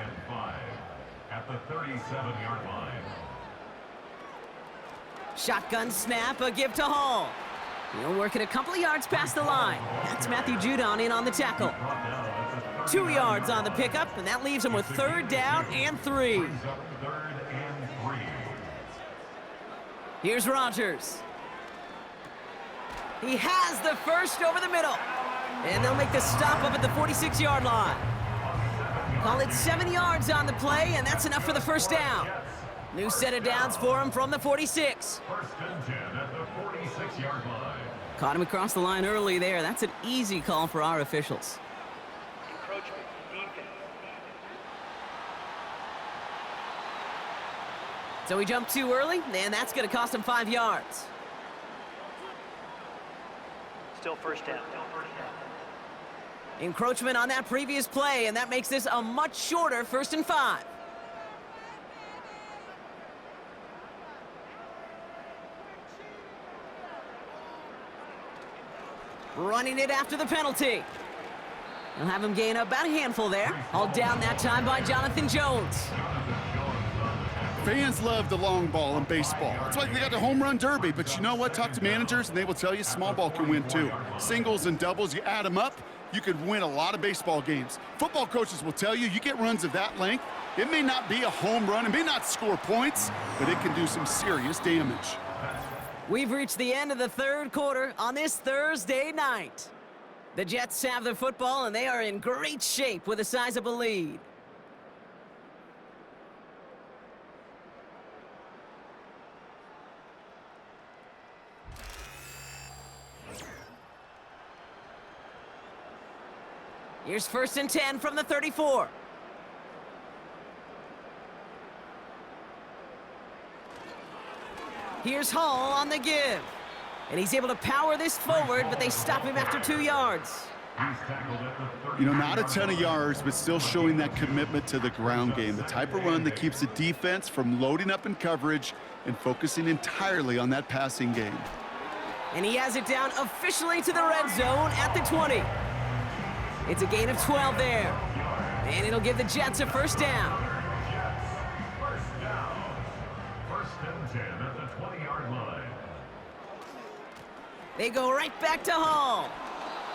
At the 37-yard line. Shotgun snap, a give to Hall. He'll work it a couple of yards past the line. That's Matthew Judon in on the tackle. 2 yards on the pickup, and that leaves him with 3rd down and 3. Here's Rodgers. He has the 1st over the middle. And they'll make the stop up at the 46-yard line. Call it 7 yards on the play, and that's enough for the 1st down. New set of downs for him from the 46. 1st and 10 at the 46-yard line. Caught him across the line early there. That's an easy call for our officials. Encroachment. Defense. So he jumped too early, and that's going to cost him 5 yards. Still 1st down. Encroachment on that previous play, and that makes this a much shorter 1st and 5. Running it after the penalty. They'll have him gain about a handful there. All down that time by Jonathan Jones. Fans love the long ball in baseball. That's why they got the home run derby. But you know what? Talk to managers, and they will tell you small ball can win too. Singles and doubles, you add them up, you could win a lot of baseball games. Football coaches will tell you, you get runs of that length, it may not be a home run, it may not score points, but it can do some serious damage. We've reached the end of the 3rd quarter on this Thursday night. The Jets have the football, and they are in great shape with a sizable lead. Here's 1st and 10 from the 34. Here's Hall on the give. And he's able to power this forward, but they stop him after 2 yards. You know, not a ton of yards, but still showing that commitment to the ground game. The type of run that keeps the defense from loading up in coverage and focusing entirely on that passing game. And he has it down officially to the red zone at the 20. It's a gain of 12 there. And it'll give the Jets a 1st down. First down. 1st and 10 at the 20-yard line. They go right back to Hall.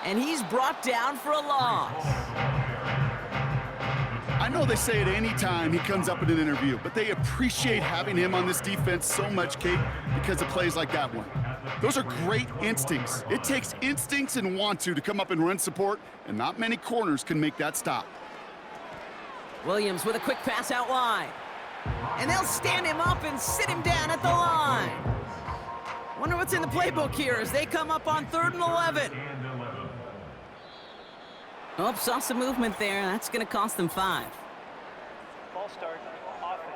And he's brought down for a loss. I I know they say it any time he comes up in an interview, but they appreciate having him on this defense so much, Kate, because of plays like that one. Those are great instincts. It takes instincts and want to come up and run support, and not many corners can make that stop. Williams with a quick pass out wide. And they'll stand him up and sit him down at the line. Wonder what's in the playbook here as they come up on 3rd and 11. Oh, saw some movement there. That's going to cost them 5. False start, offense.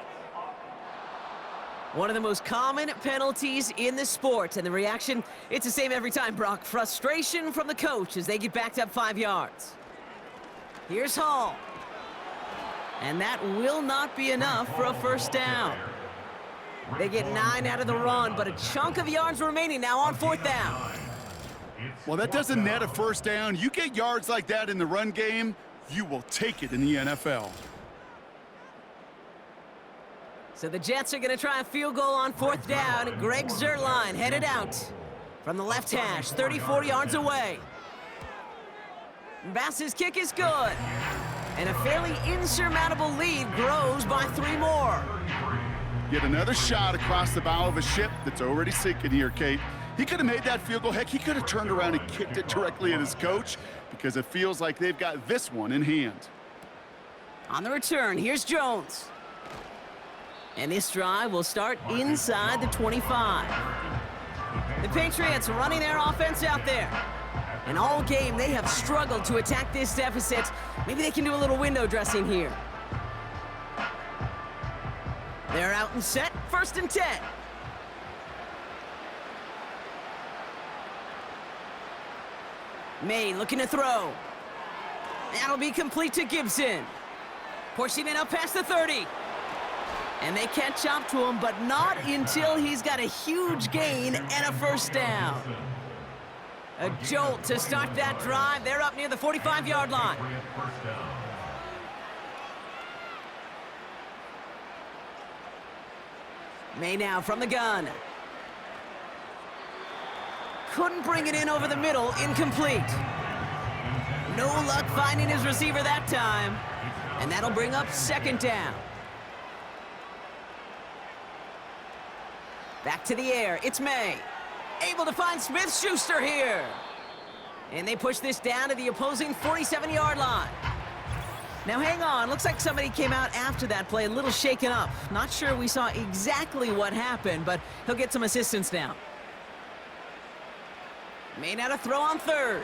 One of the most common penalties in the sport, and the reaction, it's the same every time, Brock. Frustration from the coach as they get backed up 5 yards. Here's Hall. And that will not be enough for a first down. They get 9 out of the run, but a chunk of yards remaining now on 4th down. Well, that doesn't net a first down. You get yards like that in the run game, you will take it in the NFL. So the Jets are going to try a field goal on 4th down. Greg Zuerlein headed out from the left hash, 34 yards away. Bass's kick is good. And a fairly insurmountable lead grows by 3 more. Yet another shot across the bow of a ship that's already sinking here, Kate. He could have made that field goal. Heck, he could have turned around and kicked it directly at his coach because it feels like they've got this one in hand. On the return, here's Jones. And this drive will start inside the 25. The Patriots running their offense out there. And all game, they have struggled to attack this deficit. Maybe they can do a little window dressing here. They're out and set, 1st and 10. May looking to throw. That'll be complete to Gibson. Pushing it up past the 30. And they catch up to him, but not until he's got a huge gain and a first down. A jolt to start that drive. They're up near the 45-yard line. May now from the gun. Couldn't bring it in over the middle, incomplete. No luck finding his receiver that time. And that'll bring up 2nd down. Back to the air, it's May. Able to find Smith-Schuster here. And they push this down to the opposing 47-yard line. Now hang on, looks like somebody came out after that play a little shaken up. Not sure we saw exactly what happened, but he'll get some assistance now. May now to throw on 3rd.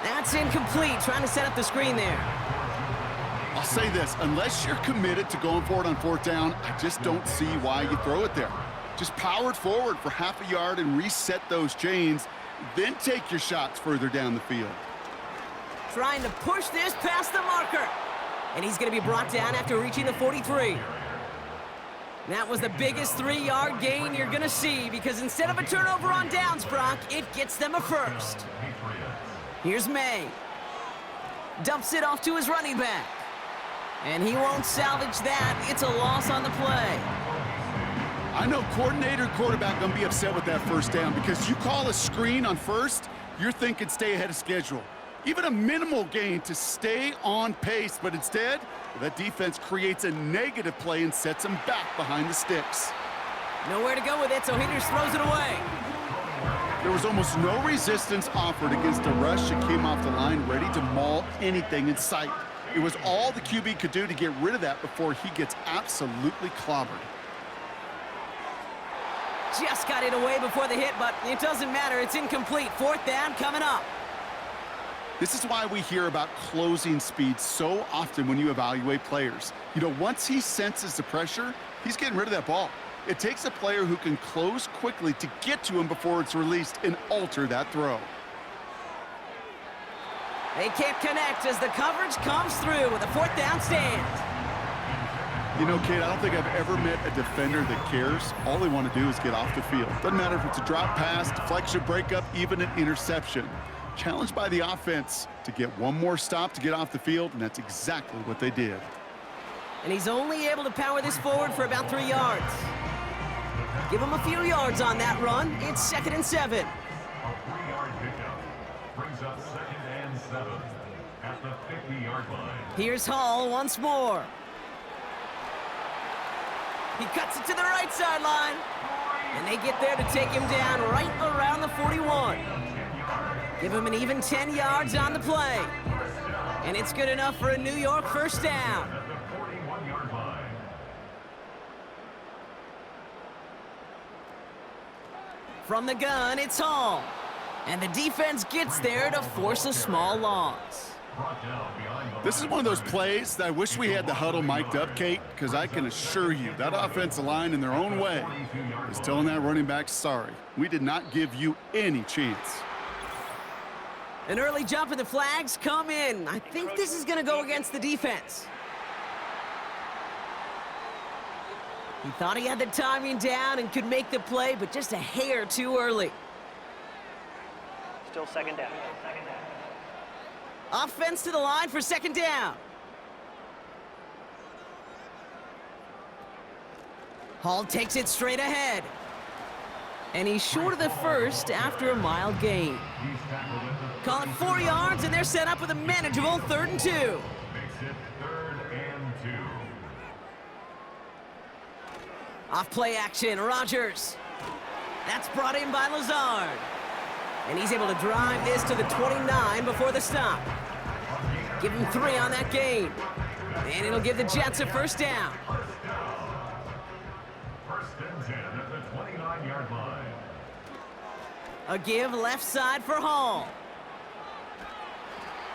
That's incomplete, trying to set up the screen there. I'll say this, unless you're committed to going for it on 4th down, I just don't see why you throw it there. Just power it forward for half a yard and reset those chains, then take your shots further down the field. Trying to push this past the marker. And he's going to be brought down after reaching the 43. That was the biggest 3-yard gain you're going to see because instead of a turnover on downs, Brock, it gets them a first. Here's May. Dumps it off to his running back. And he won't salvage that. It's a loss on the play. I know coordinator and quarterback going to be upset with that first down because you call a screen on 1st, you're thinking stay ahead of schedule. Even a minimal gain to stay on pace, but instead, that defense creates a negative play and sets them back behind the sticks. Nowhere to go with it, so Hinders throws it away. There was almost no resistance offered against a rush that came off the line ready to maul anything in sight. It was all the QB could do to get rid of that before he gets absolutely clobbered. Just got it away before the hit, but it doesn't matter. It's incomplete. 4th down coming up. This is why we hear about closing speed so often when you evaluate players. You know, once he senses the pressure, he's getting rid of that ball. It takes a player who can close quickly to get to him before it's released and alter that throw. They can't connect as the coverage comes through with a 4th down stand. You know, Kate, I don't think I've ever met a defender that cares. All they want to do is get off the field. Doesn't matter if it's a drop pass, deflection, breakup, even an interception. Challenged by the offense to get one more stop to get off the field, and that's exactly what they did. And he's only able to power this forward for about 3 yards. Give him a few yards on that run. It's 2nd and 7. A 3-yard pickup brings up 2nd and 7. at the 50-yard line. Here's Hall once more. He cuts it to the right sideline. And they get there to take him down right around the 41. Give him an even 10 yards on the play. And it's good enough for a New York first down. At the 41-yard line. From the gun, it's Hall. And the defense gets there to force a small loss. This is one of those plays that I wish we had the huddle mic'd up, Kate, because I can assure you that offensive line in their own way is telling that running back, sorry, we did not give you any chance. An early jump and the flags come in. I think this is going to go against the defense. He thought he had the timing down and could make the play, but just a hair too early. Still second down. Offense to the line for second down. Hall takes it straight ahead. And he's short of the first after a mild gain. Call it 4 yards, and they're set up with a manageable 3rd and 2. Makes it 3rd and 2. Off play action, Rodgers. That's brought in by Lazard. And he's able to drive this to the 29 before the stop. Give him 3 on that gain. And it'll give the Jets a first down. First and 10 at the 29-yard line. A give left side for Hall.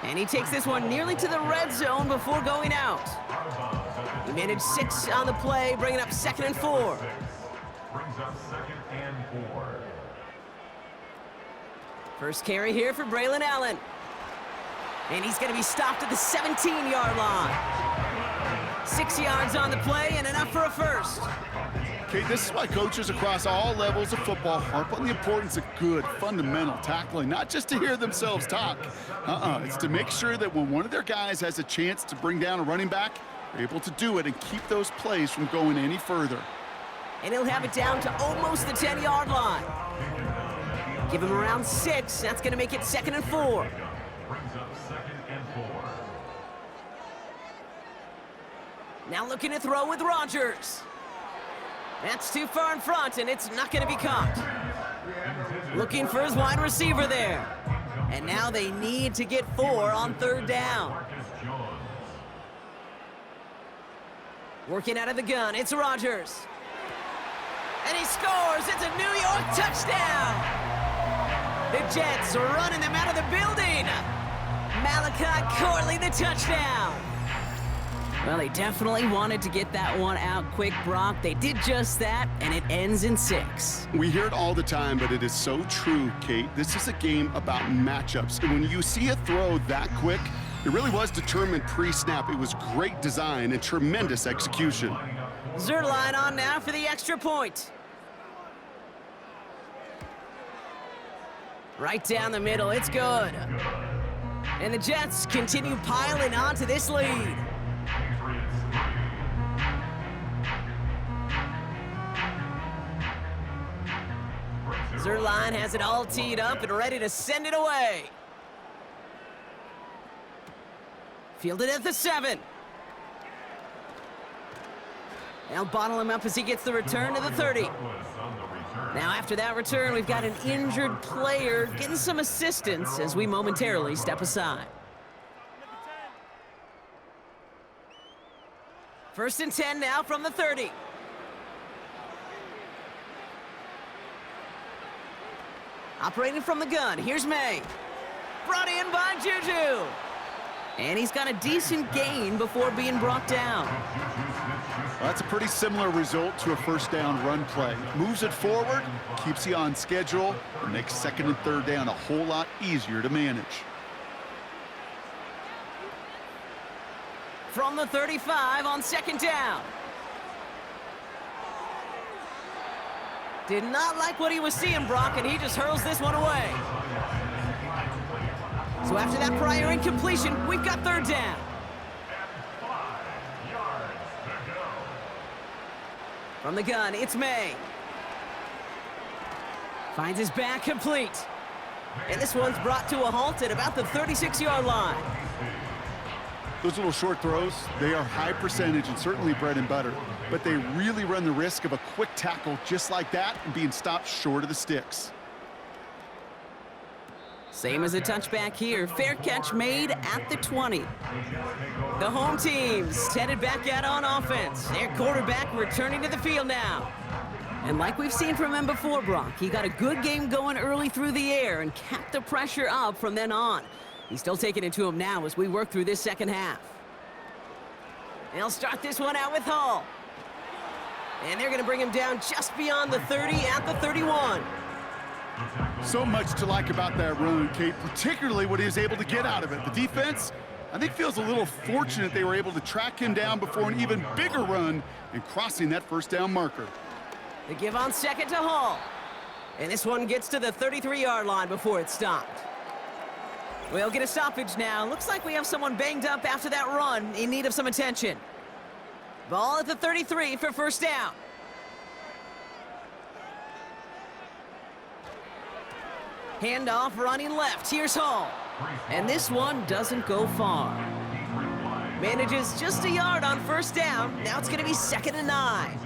And he takes this one nearly to the red zone before going out. He managed 6 on the play, bringing up 2nd and 4. Brings up 2nd and 4. First carry here for Braylon Allen. And he's going to be stopped at the 17-yard line. 6 yards on the play and enough for a first. Okay, this is why coaches across all levels of football harp on the importance of good, fundamental tackling, not just to hear themselves talk. It's to make sure that when one of their guys has a chance to bring down a running back, they're able to do it and keep those plays from going any further. And he'll have it down to almost the 10-yard line. Give him around 6. That's going to make it 2nd and 4. Brings up 2nd and 4. Now looking to throw with Rodgers. That's too far in front, and it's not going to be caught. Looking for his wide receiver there. And now they need to get 4 on 3rd down. Working out of the gun, it's Rodgers. And he scores! It's a New York touchdown! The Jets are running them out of the building! Malachi Corley, the touchdown! Well, they definitely wanted to get that one out quick, Brock. They did just that, and it ends in 6. We hear it all the time, but it is so true, Kate. This is a game about matchups. And when you see a throw that quick, it really was determined pre-snap. It was great design and tremendous execution. Zerline on now for the extra point. Right down the middle, it's good. And the Jets continue piling onto this lead. Zerline has it all teed up and ready to send it away. Fielded at the 7. They'll bottle him up as he gets the return to the 30. Now after that return, we've got an injured player getting some assistance as we momentarily step aside. First and 10 now from the 30. Operating from the gun, here's May. Brought in by Juju. And he's got a decent gain before being brought down. Well, that's a pretty similar result to a first down run play. Moves it forward, keeps you on schedule, and makes 2nd and 3rd down a whole lot easier to manage. From the 35 on 2nd down. Did not like what he was seeing, Brock, and he just hurls this one away. So after that prior incompletion, we've got 3rd down. From the gun, it's May. Finds his back complete. And this one's brought to a halt at about the 36-yard line. Those little short throws, they are high percentage and certainly bread and butter, but they really run the risk of a quick tackle just like that and being stopped short of the sticks. Same as a touchback here. Fair catch made at the 20. The home team's headed back out on offense. Their quarterback returning to the field now. And like we've seen from him before, Brock, he got a good game going early through the air and kept the pressure up from then on. He's still taking it to him now as we work through this second half. They'll start this one out with Hall. And they're going to bring him down just beyond the 30 at the 31. So much to like about that run, Kate, particularly what he was able to get out of it. The defense, I think, feels a little fortunate they were able to track him down before an even bigger run and crossing that first down marker. They give on second to Hall. And this one gets to the 33-yard line before it's stopped. We'll get a stoppage now. Looks like we have someone banged up after that run in need of some attention. Ball at the 33 for first down. Handoff running left. Here's Hall. And this one doesn't go far. Manages just a yard on first down. Now it's going to be 2nd and 9.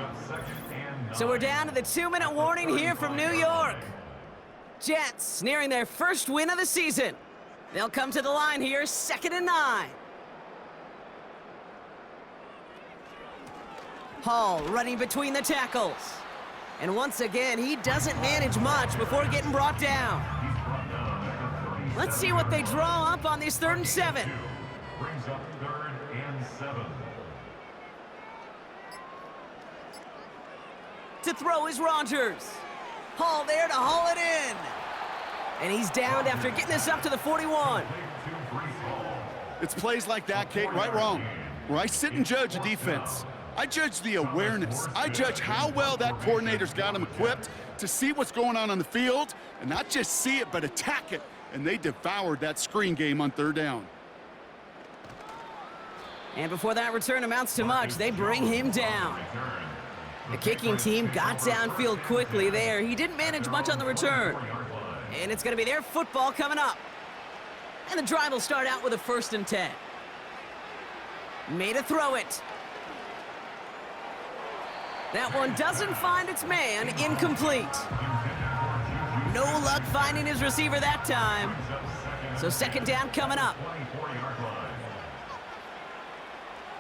So we're down to the 2-minute warning here from New York. Jets nearing their first win of the season. They'll come to the line here, 2nd and 9. Hall running between the tackles. And once again, he doesn't manage much before getting brought down. Let's see what they draw up on this 3rd and 7. Brings up 3rd and 7. To throw is Rogers. Hall there to haul it in. And he's downed after getting this up to the 41. It's plays like that, Kate, right, wrong, where I sit and judge a defense. I judge the awareness. I judge how well that coordinator's got him equipped to see what's going on the field, and not just see it, but attack it. And they devoured that screen game on 3rd down. And before that return amounts to much, they bring him down. The kicking team got downfield quickly there. He didn't manage much on the return. And it's going to be their football coming up. And the drive will start out with a 1st and 10. Made a throw it. That one doesn't find its man, incomplete. No luck finding his receiver that time. So 2nd down coming up.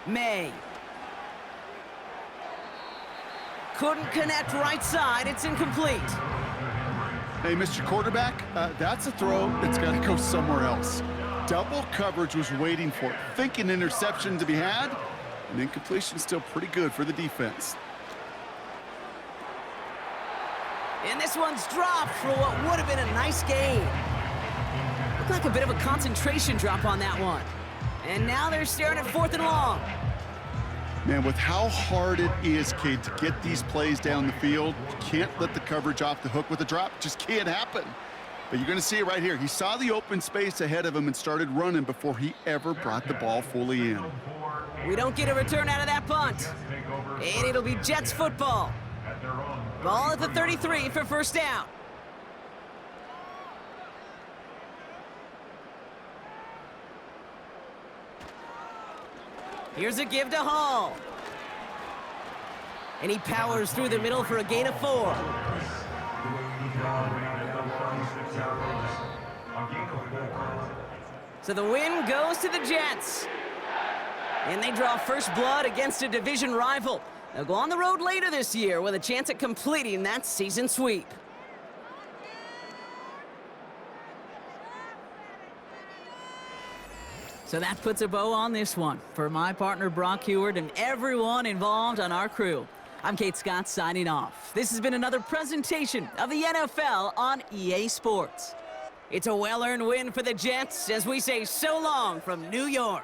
May. Couldn't connect right side, it's incomplete. Hey, Mr. Quarterback, that's a throw that's got to go somewhere else. Double coverage was waiting for it, thinking interception to be had, and incompletion still pretty good for the defense. And this one's dropped for what would have been a nice gain. Looked like a bit of a concentration drop on that one. And now they're staring at 4th and long. Man, with how hard it is, Kate, to get these plays down the field, you can't let the coverage off the hook with a drop. It just can't happen. But you're going to see it right here. He saw the open space ahead of him and started running before he ever brought the ball fully in. We don't get a return out of that punt. And it'll be Jets football. Ball at the 33 for first down. Here's a give to Hall. And he powers through the middle for a gain of 4. So the win goes to the Jets. And they draw first blood against a division rival. They'll go on the road later this year with a chance at completing that season sweep. So that puts a bow on this one. For my partner, Brock Heward, and everyone involved on our crew, I'm Kate Scott signing off. This has been another presentation of the NFL on EA Sports. It's a well-earned win for the Jets as we say so long from New York.